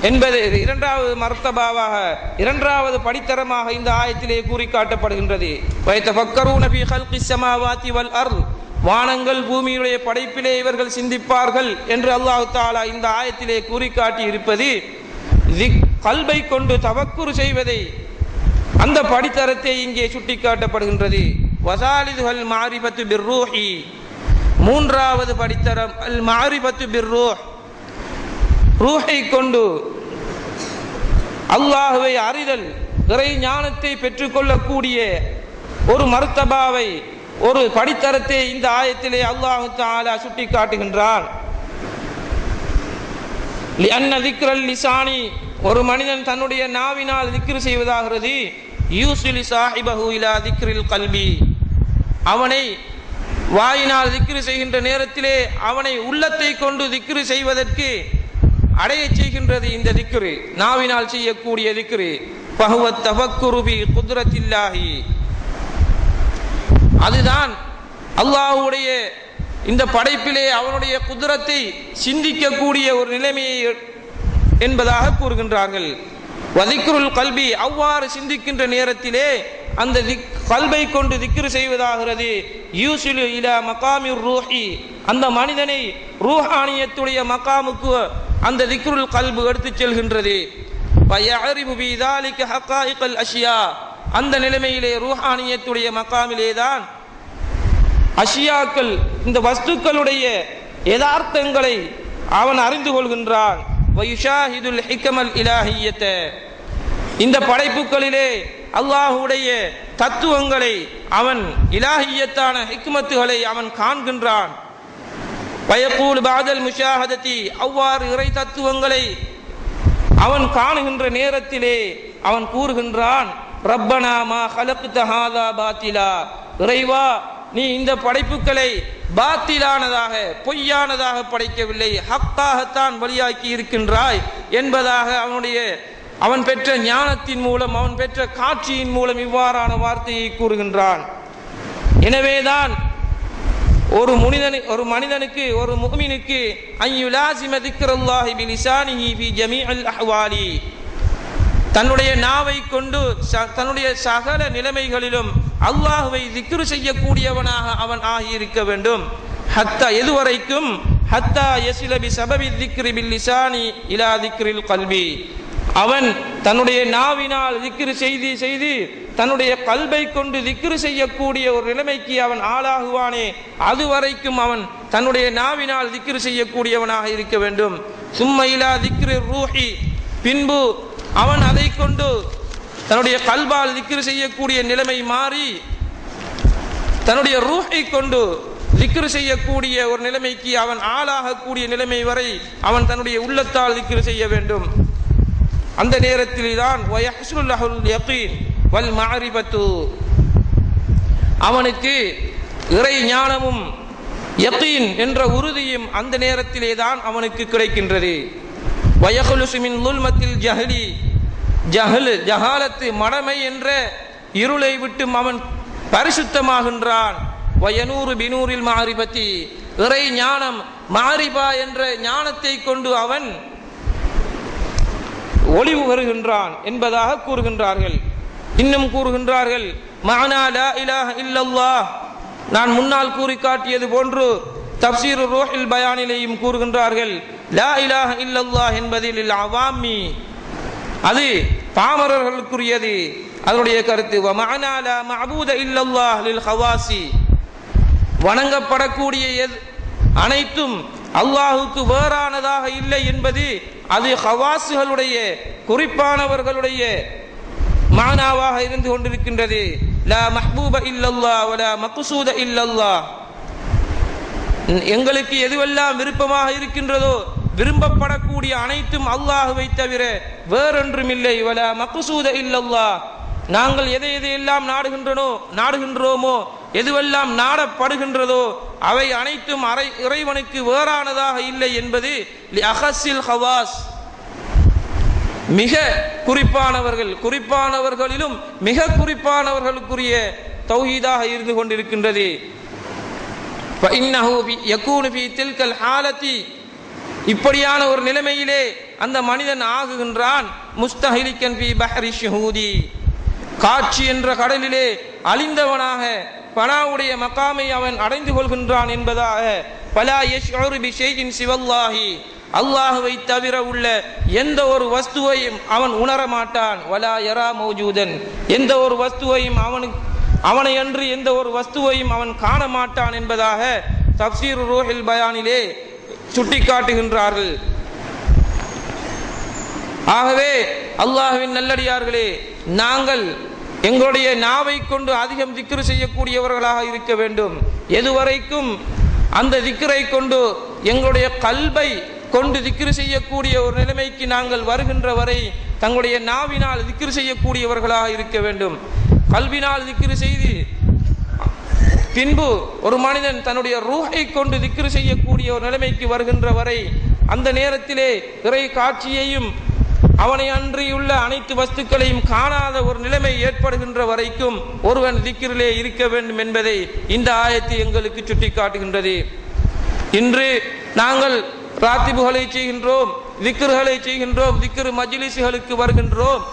என்பது இரண்டாவது மர்த்தபாவாக, இரண்டாவது படித்தரமாக இந்த ஆயத்திலே கூறி காட்டப்படுகின்றது. வயதஃபக்கரூன ஃபீ ஹல்கிஸ் ஸமாவாதி வல் அர்த், வானங்கள் பூமியுடைய படைப்பிலே இவர்கள் சிந்திப்பார்கள் என்று அல்லாஹ் தஆலா இந்த ஆயத்திலே கூறி காட்டி இருப்பது கல்பை கொண்டு தவக்குரு செய்வதை, அந்த படித்தரத்தை இங்கே சுட்டிக்காட்டப்படுகின்றது. வஸாலிதுல் மாரிஃபத்து பிர்ரூஹி, மூன்றாவது படித்தரம் அல் மாரிஃபத்து பிர்ரூஹ், ரூஹை கொண்டு அல்லாஹுவை அறிதல், இறை ஞானத்தை பெற்றுக்கொள்ளக்கூடிய ஒரு மர்த்தபாவை, ஒரு படித்தரத்தை இந்த ஆயத்திலே அல்லாஹ் தஆலா சுட்டி காட்டுகின்றான். லிஅன்ன திக்ரல் லிசானி, ஒரு மனிதன் தன்னுடைய நாவினால் திக்ர் செய்வதாகிறது, யூஸிலு ஸாஹிபஹு இலா திக்ரில் கல்பி, அவனை வாயினால் திக்ர் செய்கின்ற நேரத்திலே அவனை உள்ளத்தை கொண்டு திக்ர் செய்வதற்கு அடைய செய்கின்றது இந்த திக்ரு, நாவினால் செய்யக்கூடிய திக்ரு. ஃபஹுவத் தஃபக்குரு பி குத்ரத்தில்லாஹி, அதுதான் அல்லாஹ்வுடைய இந்த படைப்பிலே அவனுடைய குதிரத்தை சிந்திக்கக்கூடிய ஒரு நிலைமையை என்பதாக கூறுகின்றார்கள். வதிக்ருல் கல்பி, அவ்வாறு சிந்திக்கின்ற நேரத்திலே அந்த கல்பை கொண்டு திக்ரு செய்வதாகிறது. யூசிலு இலா மகாமிர் ரூஹி, அந்த மனிதனை ரூஹானியத்துடைய மகாமுக்கு அந்த திக்ருல் கல்பு எடுத்துச் செல்கின்றது. வயஅரிபு பிதாலிக ஹகாயிகல் அஷ்யா, அந்த நிலைமையிலே ரூஹானியத்துடைய மகாமிலே தான் அஷியாக்கள், இந்த வஸ்துக்களுடைய யதார்த்தங்களை அவன் அறிந்து கொள்கின்றான். வயுஷாஹிதுல் ஹிக்மல் இலாஹியத, இந்த படைப்புகளிலே அல்லாஹுடைய தத்துவங்களை அவன் இலாஹியத்தான ஹிக்மத்துகளை அவன் காண்கின்றான். வயகூல் பாதல் முஷாஹததி, அவ்வாறு இறை தத்துவங்களை அவன் காணுகின்ற நேரத்திலே அவன் கூறுகின்றான், ரப்பனா மா ஹலக்த ஹாதா பாத்திலா, இறைவா நீ இந்த படைப்புகளை பாத்திலானதாக பொய்யானதாக படைக்கவில்லை, ஹக்காகத்தான் வழியாக்கி இருக்கின்றாய் என்பதாக அவன் பெற்ற ஞானத்தின் மூலம், அவன் பெற்ற காட்சியின் மூலம் இவ்வாறான வார்த்தையை கூறுகின்றான். எனவேதான் ஒரு மனிதனுக்கு ஒரு முஃமினுக்கு அய்யுலாஸிம திக்ருல்லாஹி பிலிசானிஹி ஃபி ஜமீஇல் அஹ்வாலி, தன்னுடைய நாவை கொண்டு தன்னுடைய சகல நிலைமைகளிலும் அல்லாஹ்வை திக்ரு செய்யக்கூடியவனாக அவன் ஆகியிருக்க வேண்டும். ஹத்தா, எதுவரைக்கும்? ஹத்தா யஸில பிஸபபி திக்ரி பில்லிசானி இலா திக்ரில் கல்பி, அவன் தன்னுடைய நாவினால் திக்ரு செய்து தன்னுடைய கல்பை கொண்டு திக்ரு செய்யக்கூடிய ஒரு நிலைமைக்கு அவன் ஆளாகுவானே, அதுவரைக்கும் அவன் தன்னுடைய நாவினால் திக்ரு செய்யக்கூடியவனாக இருக்க வேண்டும். சும்ம இலா திக்ரி ரூஹி, பின்பு அவன் அதை கொண்டு தன்னுடைய கல்பால் திக்ரு செய்யக்கூடிய நிலைமை மாறி தன்னுடைய ரூஹை கொண்டு திக்ரு செய்யக்கூடிய ஒரு நிலைமைக்கு அவன் ஆளாகக்கூடிய நிலைமை வரை அவன் தன்னுடைய உள்ளத்தால் திக்ரு செய்ய வேண்டும். அந்த நேரத்தில் தான் வயஹ்சுல் லஹுல் யகீன் வல் மஅரிபத்து, அவனுக்கு இறை ஞானமும் யகீன் என்ற உறுதியும் அந்த நேரத்திலே தான் அவனுக்கு கிடைக்கின்றது. வயஹ்லுசு மின் லுல்மத்தில் ஜஹலி, ஜஹாலத்து மடமை என்ற இருளை விட்டு அவன் பரிசுத்தமாகின்றான். வயனூரு பினூரில் மஅரிபத்தி, இறை ஞானம் மஅரிபா என்ற ஞானத்தை கொண்டு அவன் ஒளிவு வருகின்றான் என்பதாக கூறுகின்றார்கள். இன்னும் கூறுகின்றார்கள், மஅனா லா இலாஹ இல்லல்லாஹ், நான் முன்னால் கூறி காட்டியது போன்று தப்சீர் ரூஹுல் பயானிலேயும் கூறுகின்றார்கள், லா இலாஹ இல்லல்லாஹ் என்பதில் அவாமி, அது பாமரர்களுக்குரியது. அதனுடைய கருத்து வ மஅனா லா மஅபூத இல்லல்லாஹ் லில் ஹவாசி, வணங்கப்படக்கூடிய அனைத்தும் அல்லாஹுக்கு வேறானதாக இல்லை என்பது அது ஹவாஸுகளுடைய குறிப்பானவர்களுடைய மானாவாக இருந்து கொண்டிருக்கின்றது. லா மஹ்பூப இல்லல்லாஹ் வலா மக்சூத இல்லல்லாஹ், எங்களுக்கு எதுவெல்லாம் விருப்பமாக இருக்கின்றதோ விரும்பப்படக்கூடிய அனைத்தும் அல்லாஹுவை தவிர வேறொன்றும் இல்லை. வலா மக்சூத இல்லல்லாஹ், நாங்கள் எதையெல்லாம் நாடுகின்றோமோ எதுவெல்லாம் நாடப்படுகின்றதோ அவை அனைத்தும் இறைவனுக்கு வேறானதாக இல்லை என்பது அஹஸில் ஹவாஸ், மிக குறிப்பானவர்களிலும் மிக குறிப்பானவர்களுக்குரிய தௌஹீதாக இருந்து கொண்டிருக்கின்றது. இப்படியான ஒரு நிலைமையிலே அந்த மனிதன் ஆகுகின்றான். முஸ்தஹிலிகன் ஃபீ பஹ்ரி ஷுஹூதி, காட்சி என்ற கடலிலே அழிந்தவனாக பனாவுடைய மகாமை அவன் அடைந்து கொள்கின்றான் என்பதாக. பலா யஷ்உரு பிஷைஇன் சிவல்லாஹி, அல்லாஹுவை தவிர உள்ள எந்த ஒரு வஸ்துவையும் அவன் உணர மாட்டான். வலா யரா மௌஜூதன், எந்த ஒரு வஸ்துவையும் அவனை அன்று எந்த ஒரு வஸ்துவையும் அவன் காண மாட்டான் என்பதாக தப்சீர் ரூஹுல் பயானிலே சுட்டிக்காட்டுகின்றார்கள். ஆகவே அல்லாஹ்வின் நல்லடியார்களே, நாங்கள் எங்களுடைய நாவை கொண்டு அதிகம் திக்ரு செய்யக்கூடியவர்களாக இருக்க வேண்டும். எதுவரைக்கும் அந்த திக்ரை கொண்டு எங்களுடைய கல்பை கொண்டு திக்ரு செய்யக்கூடிய ஒரு நிலைமைக்கு நாங்கள் வருகின்ற வரை தங்களுடைய நாவினால் திக்ரு செய்யக்கூடியவர்களாக இருக்க வேண்டும். கல்வினால் திக்ரு செய்து பின்பு ஒரு மனிதன் தன்னுடைய ரூஹை கொண்டு திக்ரு செய்யக்கூடிய ஒரு நிலைமைக்கு வருகின்ற வரை அந்த நேரத்திலே இறை காட்சியையும் அவனை அன்றியுள்ள அனைத்து வஸ்துக்களையும் காணாத ஒரு நிலைமை ஏற்படுகின்ற வரைக்கும் ஒருவன் திக்ரிலே இருக்க வேண்டும் என்பதை இந்த ஆயத்து எங்களுக்கு சுட்டி காட்டுகின்றது. இன்று நாங்கள் ராத்திபுகளை செய்கின்றோம், திக்ருகளை செய்கின்றோம், திக்ரு மஜ்லிஸ்களுக்கு வருகின்றோம்.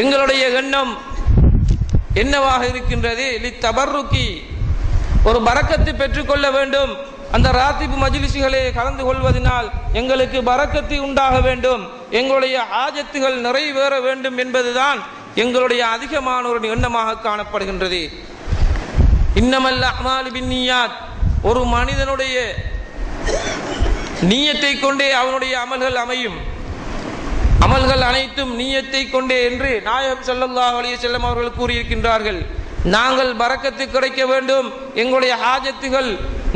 எங்களுடைய எண்ணம் என்னவாக இருக்கின்றது? லித்தபர்ருக்கி, ஒரு பரக்கத்து பெற்றுக்கொள்ள வேண்டும். அந்த ராத்திபு மஜ்லிஸ்களே கலந்து கொள்வதனால் எங்களுக்கு பரக்கத்து உண்டாக வேண்டும், எங்களுடைய ஆஜத்துகள் நிறைவேற வேண்டும் என்பதுதான் எங்களுடைய அதிகமான ஒரு எண்ணமாக காணப்படுகின்றது. இன்னமல் அமாலு பின்னியாத், ஒரு மனிதனுடைய நீயத்தை கொண்டே அவனுடைய அமல்கள் அமையும். அமல்கள் அனைத்தும் நீயத்தை கொண்டே என்று நாயகம் ஸல்லல்லாஹு அலைஹி வஸல்லம் அவர்கள் கூறியிருக்கின்றார்கள். நாங்கள் பரக்கத்து கிடைக்க வேண்டும், எங்களுடைய ஹாஜத்துகள்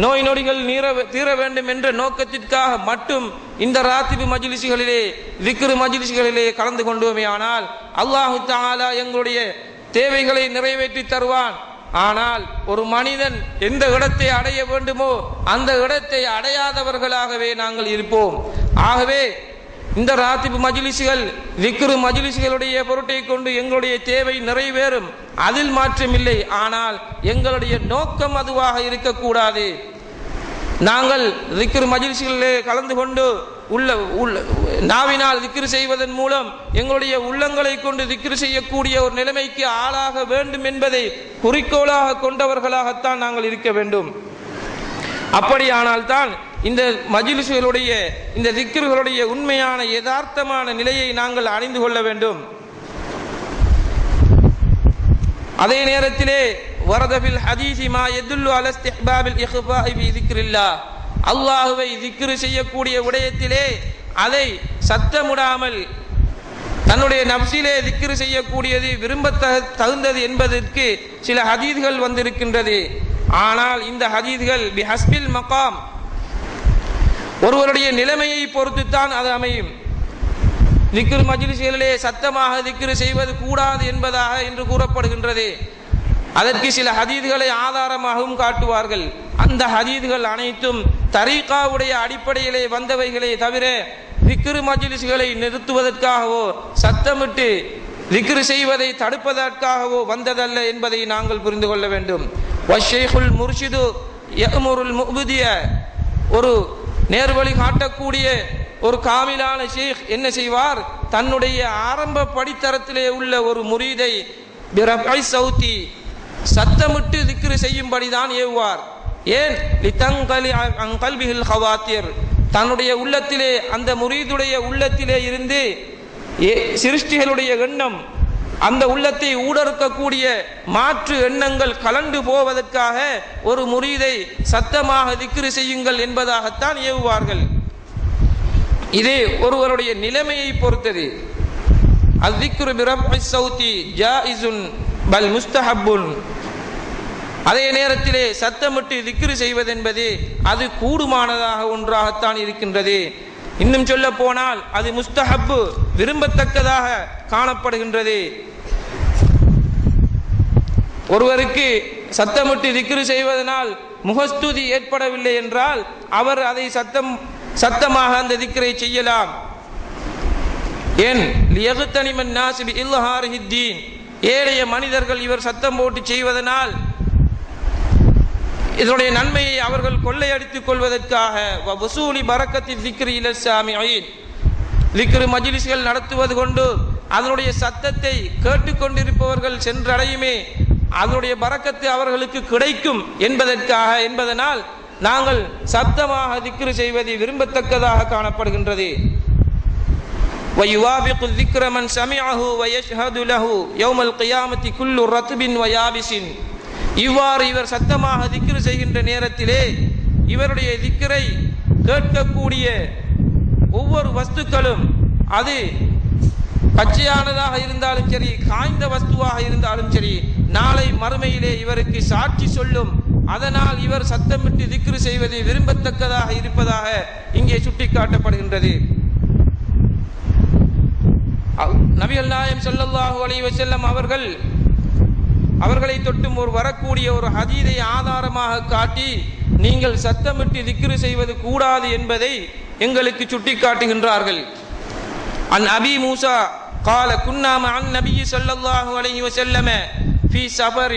நோய் நொடிகள் தீர வேண்டும் என்ற நோக்கத்திற்காக மட்டும் இந்த ராத்திபு மஜ்லிஸ்களிலே திக்ரு மஜ்லிஸ்களிலே கலந்து கொண்டோமே ஆனால் அல்லாஹு தஆலா எங்களுடைய தேவைகளை நிறைவேற்றி தருவான். ஆனால் ஒரு மனிதன் எந்த இடத்தை அடைய வேண்டுமோ அந்த இடத்தை அடையாதவர்களாகவே நாங்கள் இருப்போம். ஆகவே இந்த ராத்திபு மஜ்லிஸ்கள் திக்ரு மஜ்லிஸ்களுடைய பொருட்டை கொண்டு எங்களுடைய தேவை நிறைவேறும், அதில் மாற்றமில்லை. ஆனால் எங்களுடைய நோக்கம் அதுவாக இருக்கக்கூடாது. நாங்கள் திக்ரு மஜ்லிஸ்களிலே கலந்து கொண்டு நாவினால் திக்ரு செய்வதன் மூலம் எங்களுடைய உள்ளங்களை கொண்டு திக்ரு செய்யக்கூடிய ஒரு நிலைமைக்கு ஆளாக வேண்டும் என்பதை குறிக்கோளாக கொண்டவர்களாகத்தான் நாங்கள் இருக்க வேண்டும். அப்படியானால் தான் இந்த மஜ்லிஸ்களுடைய இந்த திக்ருகளுடைய உண்மையான யதார்த்தமான நிலையை நாங்கள் அறிந்து கொள்ள வேண்டும். அதே நேரத்திலே வரதபில் ஹதீஸி மா யதுல்லு அலா இஸ்திஹ்பாபில் இக்ஃபாஇ ஃபீ திக்ரில்லாஹ், அல்லாஹ்வை திக்ரு செய்யக்கூடிய விடயத்திலே அதை சத்தமிடாமல் தன்னுடைய நப்சிலே திக்ரு செய்யக்கூடியது விரும்ப தகுந்தது என்பதற்கு சில ஹதீஸ்கள் வந்திருக்கின்றது. ஆனால் இந்த ஹதீஸ்கள் பிஹஸ்பில் மகாம், ஒருவருடைய நிலைமையை பொறுத்துத்தான் அது அமையும். திக்ரு மஜ்லிஸ்களிலே சத்தமாக திக்ரு செய்வது கூடாது என்பதாக என்று கூறப்படுகின்றது. அதற்கு சில ஹதீஸ்களை ஆதாரமாகவும் காட்டுவார்கள். அந்த ஹதீஸ்கள் அனைத்தும் தரீகாவுடைய அடிப்படையிலே வந்தவைகளே தவிர திக்ரு மஜ்லிஸ்களை நிறுத்துவதற்காகவோ சத்தமிட்டு திக்ரு செய்வதை தடுப்பதற்காகவோ வந்ததல்ல என்பதை நாங்கள் புரிந்து கொள்ள வேண்டும். வஷ்ஷைகுல் முர்ஷிது யஅமுருல் முஅ்புதிய, ஒரு நேர்வழி காட்டக்கூடிய ஒரு காமிலான ஷேக் என்ன செய்வார்? தன்னுடைய ஆரம்ப படித்தரத்திலே உள்ள ஒரு முரீதை பிரஃபை சௌதி, சத்தமிட்டு திக்ரு செய்யும்படிதான் ஏவுவார். ஏன்? லிதங்கலி அன் கல்பிஹில் ஹவாத்திர், தன்னுடைய உள்ளத்திலே அந்த முரீதுடைய உள்ளத்திலே இருந்து சிருஷ்டிகளுடைய எண்ணம், அந்த உள்ளத்தை ஊடறுக்கக்கூடிய மாற்று எண்ணங்கள் கலண்டு போவதற்காக ஒரு முரீதை சத்தமாக திக்ரு செய்யுங்கள் என்பதாகத்தான் ஏவுவார்கள். இதே ஒருவருடைய நிலைமையை பொறுத்தது. அஸ்ஸிக்ரு பிரஃபை சௌதி ஜாயிஸுன் பல் முஸ்தஹப்புன், அதே நேரத்திலே சத்தமிட்டு திக்ரு செய்வதென்பது அது கூடுமானதாக ஒன்றாகத்தான் இருக்கின்றது. இன்னும் சொல்ல போனால் அது முஸ்தஹப்பு, விரும்பத்தக்கதாக காணப்படுகின்றது. ஒருவருக்கு சத்தமிட்டு திக்ரு செய்வதனால் முகஸ்துதி ஏற்படவில்லை என்றால் அவர் அதை சத்தமாக அந்த திக்ரை செய்யலாம். ஏன்? லியக்தனிமன் நாஸ் பி இல்ஹாரிஹித் தீன், ஏழைய மனிதர்கள் இவர் சத்தம் போட்டு செய்வதனால் இதனுடைய நன்மையை அவர்கள் கொள்ளையடித்துக் கொள்வதற்காக. வசூலி பரக்கத்தி திக்ரி இல சாமியின், திக்ரு மஜ்லிஸ்கள் நடத்துவது கொண்டு அதனுடைய சத்தத்தை கேட்டுக்கொண்டிருப்பவர்கள் சென்றடையுமே, அதனுடைய பரக்கத்து அவர்களுக்கு கிடைக்கும் என்பதனால் நாங்கள் சத்தமாக திக்ரு செய்வது விரும்பத்தக்கதாக காணப்படுகின்றது. وَيُوَافِقُ الذِّكْرَ مَنْ سَمِعَهُ وَيَشْهَدُ لَهُ يَوْمَ الْقِيَامَةِ كُلُّ رَطْبٍ وَيَابِسٍ, இவ்வாறு இவர் சத்தமாக திக்ரு செய்கின்ற நேரத்திலே இவருடைய திக்ரை கேட்கக்கூடிய ஒவ்வொரு வஸ்துக்களும், அது பச்சையானதாக இருந்தாலும் சரி, காய்ந்த வஸ்துவாக இருந்தாலும் சரி, நாளை மறுமையிலே இவருக்கு சாட்சி சொல்லும். அதனால் இவர் சத்தமிட்டு திக்ரு செய்வது விரும்பத்தக்கதாக இருப்பதாக இங்கே சுட்டிக்காட்டப்படுகின்றது. நபிகள் நாயகம் ஸல்லல்லாஹு அலைஹி வஸல்லம் அவர்களை தொட்டும் ஒரு வரக்கூடிய ஒரு ஹதீஸை ஆதாரமாக காட்டி நீங்கள் சத்தமிட்டு திக்ரு செய்வது கூடாது என்பதை எங்களுக்கு சுட்டிக்காட்டுகின்றார்கள். அன் அபி மூசா قال كنا مع النبي صلى الله عليه وسلم في سفر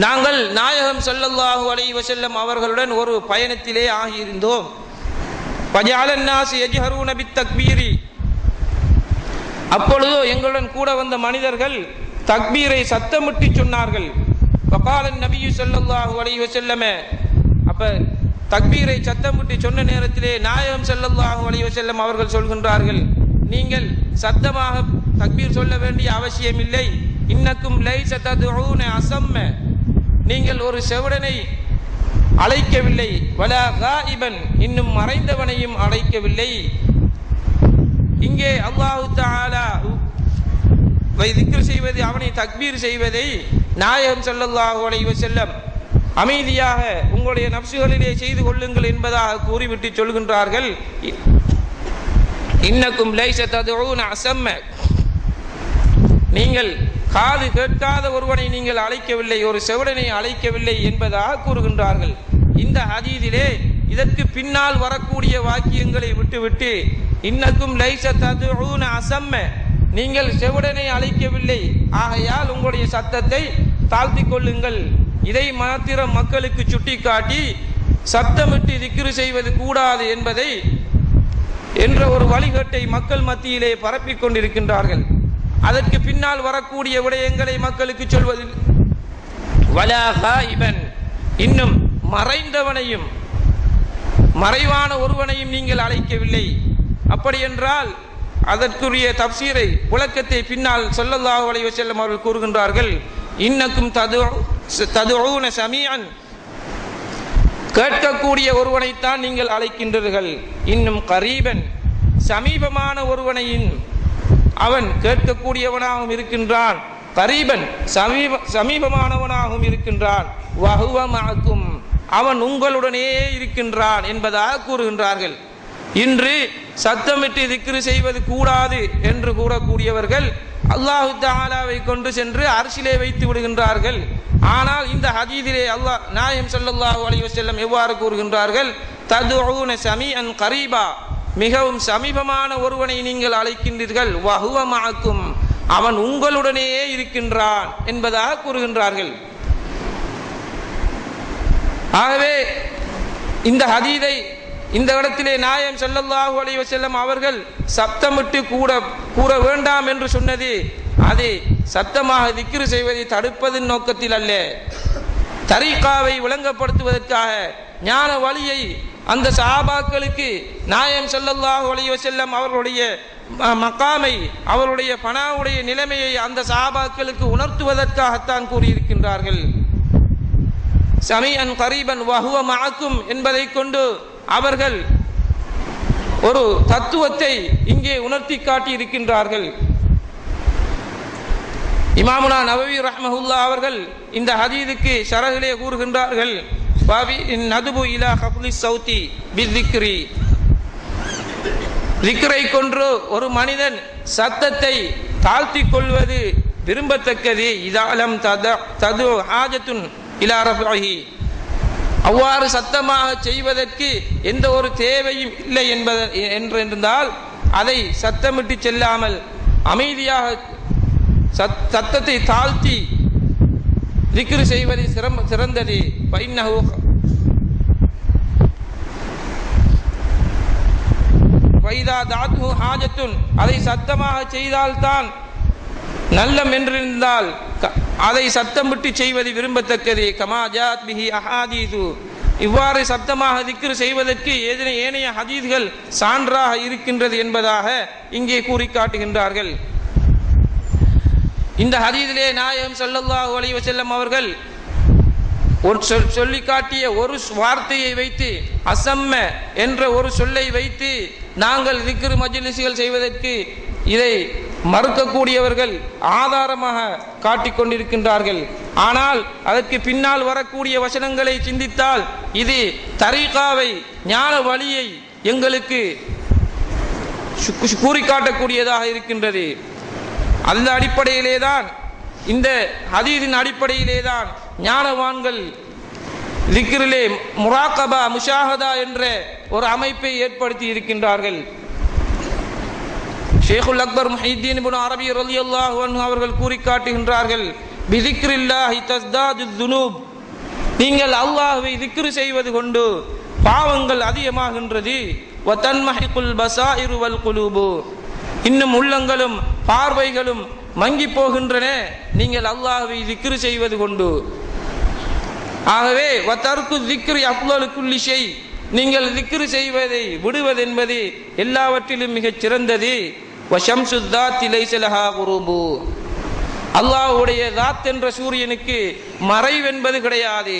நாங்கள் நாயகம் ஸல்லல்லாஹு அலைஹி வஸல்லம் அவர்களுடன் ஒரு பயணத்திலே ஆகியிருந்தோம். வஜஅலன் நாஸ் யஜ்ஹரூன பித்தக்பீரி, அப்பொழுது எங்களுடன் கூட வந்த மனிதர்கள் தக்பீரை சத்தமிட்டு சொன்னார்கள். வகாலன் நபி ஸல்லல்லாஹு அலைஹி வஸல்லம், அப்ப தக்பீரை சத்தமிட்டு சொன்ன நேரத்திலே நாயகம் ஸல்லல்லாஹு அலைஹி வஸல்லம் அவர்கள் சொல்கின்றார்கள், நீங்கள் சத்தமாக தக்பீர் சொல்ல வேண்டிய அவசியம் இல்லை. இன்னக்கும் லைஸ ததுஊன அஸம்ம, நீங்கள் ஒரு செவிடனை அழைக்கவில்லை. வலா காயிபன், இன்னும் மறைந்தவனையும் அழைக்கவில்லை. இங்கே அல்லாஹு தஆலா திக்ர் செய்வது, அவனை தக்பீர் செய்வதை நாயகம் ஸல்லல்லாஹு அலைஹி வஸல்லம் அமைதியாக உங்களுடைய நப்சுகளிலே செய்து கொள்ளுங்கள் என்பதாக கூறிவிட்டு சொல்கின்றார்கள், இன்னக்கும் லைஸ ததுஊன அஸம்ம, நீங்கள் காது கேட்காத ஒருவனை நீங்கள் அழைக்கவில்லை, ஒரு செவிடனை அழைக்கவில்லை என்பதாக கூறுகின்றார்கள். இந்த ஹதீஸிலே இதற்கு பின்னால் வரக்கூடிய வாக்கியங்களை விட்டுவிட்டு இன்னக்கும் லைஸ ததுஊன அஸம்ம, நீங்கள் செவிடனை அழைக்கவில்லை, ஆகையால் உங்களுடைய சத்தத்தை தாழ்த்திக் கொள்ளுங்கள், இதை மாத்திரம் மக்களுக்கு சுட்டிக்காட்டி சத்தமிட்டு திக்ரு செய்வது கூடாது என்பதை என்ற ஒரு வழிகாட்டை மக்கள் மத்தியிலே பரப்பிக் கொண்டிருக்கின்றார்கள். அதற்கு பின்னால் வரக்கூடிய விடயங்களை மக்களுக்கு சொல்வதில் வலா காயிபன், இன்னும் மறைந்தவனையும் மறைவான ஒருவனையும் நீங்கள் அழைக்கவில்லை. அப்படி என்றால் அதற்குரிய தப்சீரை விளக்கத்தை பின்னால் ஸல்லல்லாஹு அலைஹி வஸல்லம் அவர்கள் கூறுகின்றார்கள், இன்னக்கும் ததுஊன சமீஅன், கேட்கக்கூடிய ஒருவனைத்தான் நீங்கள் அழைக்கின்றீர்கள். இன்னும் கரீபன், சமீபமான ஒருவனையும், அவன் கேட்கக்கூடியவனாகவும் இருக்கின்றான், கரீபன் சமீபமானவனாகவும் இருக்கின்றான், வஹுவ மஅக்கும், அவன் உங்களுடனே இருக்கின்றான் என்பதாக கூறுகின்றார்கள். இன்று சத்தமிட்டு திக்ரு செய்வது கூடாது என்று கூறக்கூடியவர்கள் அல்லாஹு தஆலாவை கொண்டு சென்று அர்ஷிலே வைத்து விடுகின்றார்கள். ஆனால் இந்த ஹதீஸிலே அல்லாஹ் நாயகம் ஸல்லல்லாஹு அலைஹி வஸல்லம் எவ்வாறு கூறுகின்றார்கள், ததுஊன சமீஅன் கரீபா, மிகவும் சமீபமான ஒருவனை நீங்கள் அழைக்கின்றீர்கள், வஹுவ மஅக்கும், அவன் உங்களுடனே இருக்கின்றான் என்பதாக கூறுகின்றார்கள். ஆகவே இந்த ஹதீஸை இந்த இடத்திலே நாயகம் ஸல்லல்லாஹு அலைஹி வஸல்லம் அவர்கள் சப்தமிட்டு கூற வேண்டாம் என்று சொன்னது, அதை சத்தமாக திக்ரு செய்வதை தடுப்பதன் நோக்கத்தில் அல்ல, தரீகாவை விளங்கப்படுத்துவதற்காக, ஞான வழியை அந்த சஹாபாக்களுக்கு நாயகம் ஸல்லல்லாஹு அலைஹி வஸல்லம் அவர்களுடைய மகாமை, அவருடைய பனாவுடைய நிலைமையை அந்த சஹாபாக்களுக்கு உணர்த்துவதற்காகத்தான் கூறியிருக்கின்றார்கள். சமீஅன் கரீபன் வஹுவ மஅக்கும் என்பதை கொண்டு அவர்கள் ஒரு தத்துவத்தை இங்கே உணர்த்தி காட்டி இருக்கின்றார்கள். இமாமுனா நவவி ரஹ்மஹுல்லாஹ் அவர்கள் இந்த ஹதீஸுக்கு ஷரஹிலே கூறுகின்றார்கள், பாபி நதுபு இலா ஹஃப்லி ஸௌதி பிஸ்ஸிக்ரி, திக்ரை கொண்டு ஒரு மனிதன் சத்தத்தை தாழ்த்திக் கொள்வது விரும்பத்தக்கது. இதாலம் தது ஹாஜத்துன் இலா ரஃபஇஹி, அவ்வாறு சத்தமாக செய்வதற்கு எந்த ஒரு தேவையும் இல்லை என்றிருந்தால் அதை சத்தமிட்டு செல்லாமல் அமைதியாக சத்தத்தை தாழ்த்தி திக்ரு செய்வது சிறந்தது. அதை சத்தமாக செய்தால்தான் நல்லம் என்றிருந்தால் அதை சத்தமிட்டு செய்வது விரும்பத்தக்கது. கமா ஜாத் பிஹி அஹாதீது, இவ்வாறு சத்தமாக திக்ரு செய்வதற்கு ஏனைய ஹதீஸ்கள் சான்றாக இருக்கின்றது என்பதாக இங்கே கூறி காட்டுகின்றார்கள். இந்த ஹதீஸிலே நாயகம் ஸல்லல்லாஹு அலைஹி வஸல்லம் அவர்கள் சொல்லி காட்டிய ஒரு வார்த்தையை வைத்து, அசம்ம என்ற ஒரு சொல்லை வைத்து நாங்கள் திக்ரு மஜ்லிஸ்கள் செய்வதற்கு இதை மறுக்கக்கூடியவர்கள் ஆதாரமாக காட்டிக்கொண்டிருக்கின்றார்கள். ஆனால் அதற்கு பின்னால் வரக்கூடிய வசனங்களை சிந்தித்தால் இது தரீகாவை, ஞான வழியை எங்களுக்கு கூறி காட்டக்கூடியதாக இருக்கின்றது. அந்த அடிப்படையிலேதான், இந்த ஹதீஸின் அடிப்படையிலேதான் ஞானவான்கள் திக்ரிலே முராகபா முஷாஹதா என்ற ஒரு அமைப்பை ஏற்படுத்தி இருக்கின்றார்கள். ஷேகுல் அக்பர் முஹித்தீன் இப்னு அரபி ரலியல்லாஹு அன்ஹு அவர்கள் கூறி காட்டுகின்றார்கள், பிதிக்ரில்லாஹி தஸ்தாது துனூப், நீங்கள் அல்லாஹ்வை திக்ரு செய்வது கொண்டு பாவங்கள் அதிகமாகின்றது. வ தன்மஹிகுல் பஸாயிரு வல் குலூபு, இன்னும் உள்ளங்களும் பார்வைகளும் மங்கி போகின்றன நீங்கள் அல்லாஹ்வை திக்ரு செய்வது கொண்டு. ஆகவே வ தர்கு திக்ரி அஃலலு குல்லி ஷை, நீங்கள் திக்ரு செய்வதை விடுவது என்பது எல்லாவற்றிலும் மிகச் சிறந்தது. வ ஷம்சு தாத்தி லைஸ லஹா குரூபு, அல்லாஹ்வுடைய தாத் என்ற சூரியனுக்கு மறைவென்பது கிடையாது.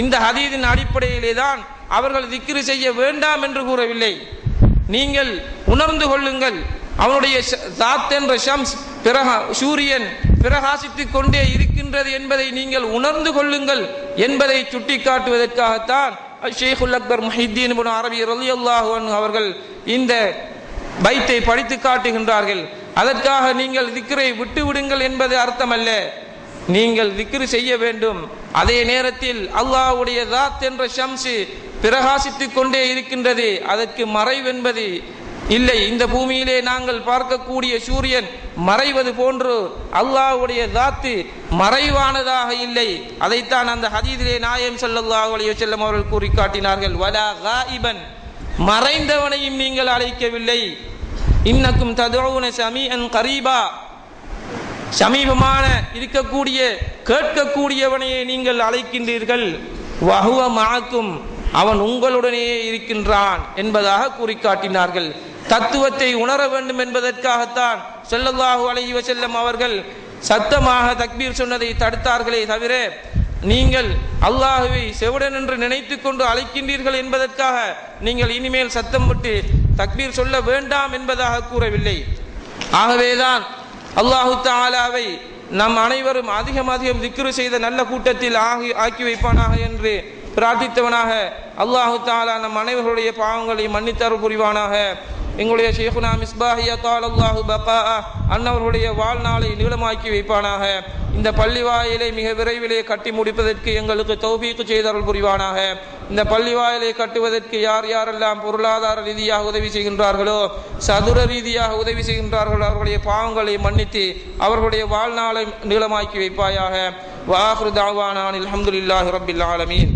இந்த ஹதீஸின் அடிப்படையிலே தான் அவர்கள் திக்ரு செய்ய வேண்டாம் என்று கூறவில்லை. நீங்கள் உணர்ந்து கொள்ளுங்கள், அவனுடைய தாத் என்ற ஷம்ஸ் சூரியன் பிரகாசித்துக் கொண்டே இருக்கின்றது என்பதை நீங்கள் உணர்ந்து கொள்ளுங்கள் என்பதை சுட்டிக்காட்டுவதற்காகத்தான் ஷேகுல் அக்பர் முஹித்தீன் இப்னு அரபி ரலியல்லாஹு அன்ஹு அவர்கள் இந்த பைத்தை படித்து காட்டுகின்றார்கள். அதற்காக நீங்கள் திக்ரை விட்டு விடுங்கள் என்பது அர்த்தமல்ல. நீங்கள் திக்ரு செய்ய வேண்டும். அதே நேரத்தில் அல்லாஹ்வுடைய தாத் என்ற ஷம்ஸ் பிரகாசித்துக் கொண்டே இருக்கின்றது, அதற்கு மறைவென்பது இல்லை. இந்த பூமியிலே நாங்கள் பார்க்கக்கூடிய சூரியன் மறைவது போன்று அல்லாஹ்வுடைய தாத்து மறைவானதாக இல்லை. அதைத்தான் அந்த ஹதீஸிலே நாயகம் ஸல்லல்லாஹு அலைஹி வஸல்லம் அவர்கள் கூறி காட்டினார்கள். வலா காயிபன், மறைந்தவனையும் நீங்கள் அழைக்கவில்லை. இன்னக்கும் ததுஊன சமீஅன் கரீபா, சமீபமான இருக்கக்கூடிய கேட்கக்கூடியவனையே நீங்கள் அழைக்கின்றீர்கள். வஹுவ மஅக்கும், அவன் உங்களுடனே இருக்கின்றான் என்பதாக கூறி காட்டினார்கள். தத்துவத்தை உணர வேண்டும் என்பதற்காகத்தான் ஸல்லல்லாஹு அலைஹி வஸல்லம் அவர்கள் சத்தமாக தக்பீர் சொன்னதை தடுத்தார்களே தவிர, நீங்கள் அல்லாஹ்வை செவிடன் என்று நினைத்து கொண்டு அழைக்கின்றீர்கள் என்பதற்காக நீங்கள் இனிமேல் சத்தம் விட்டு தக்பீர் சொல்ல வேண்டாம் என்பதாக கூறவில்லை. ஆகவேதான் அல்லாஹு தஆலாவை நம் அனைவரும் அதிகம் அதிகம் திக்ரு செய்த நல்ல கூட்டத்தில் ஆக்கி வைப்பானாக என்று பிரார்த்தித்தவனாக அல்லாஹு தஆலா நம் அனைவருடைய பாவங்களை மன்னித்தருள் புரிவானாக. எங்களுடைய ஷேகுனா மிஸ்பாஹி அத்தாலல்லாஹு பகாஅ அன்னவர்களுடைய வாழ்நாளை நீளமாக்கி வைப்பானாக. இந்த பள்ளி வாயிலை மிக விரைவிலே கட்டி முடிப்பதற்கு எங்களுக்கு தௌபீக் செய்தருள் புரிவானாக. இந்த பள்ளி வாயிலை கட்டுவதற்கு யார் யாரெல்லாம் பொருளாதார ரீதியாக உதவி செய்கின்றார்களோ, சதுர ரீதியாக உதவி செய்கின்றார்களோ, அவர்களுடைய பாவங்களை மன்னித்து அவர்களுடைய வாழ்நாளை நீளமாக்கி வைப்பாயாக. வ ஆகிரு தஅவானா அல்ஹம்துலில்லாஹி ரப்பில் ஆலமீன்.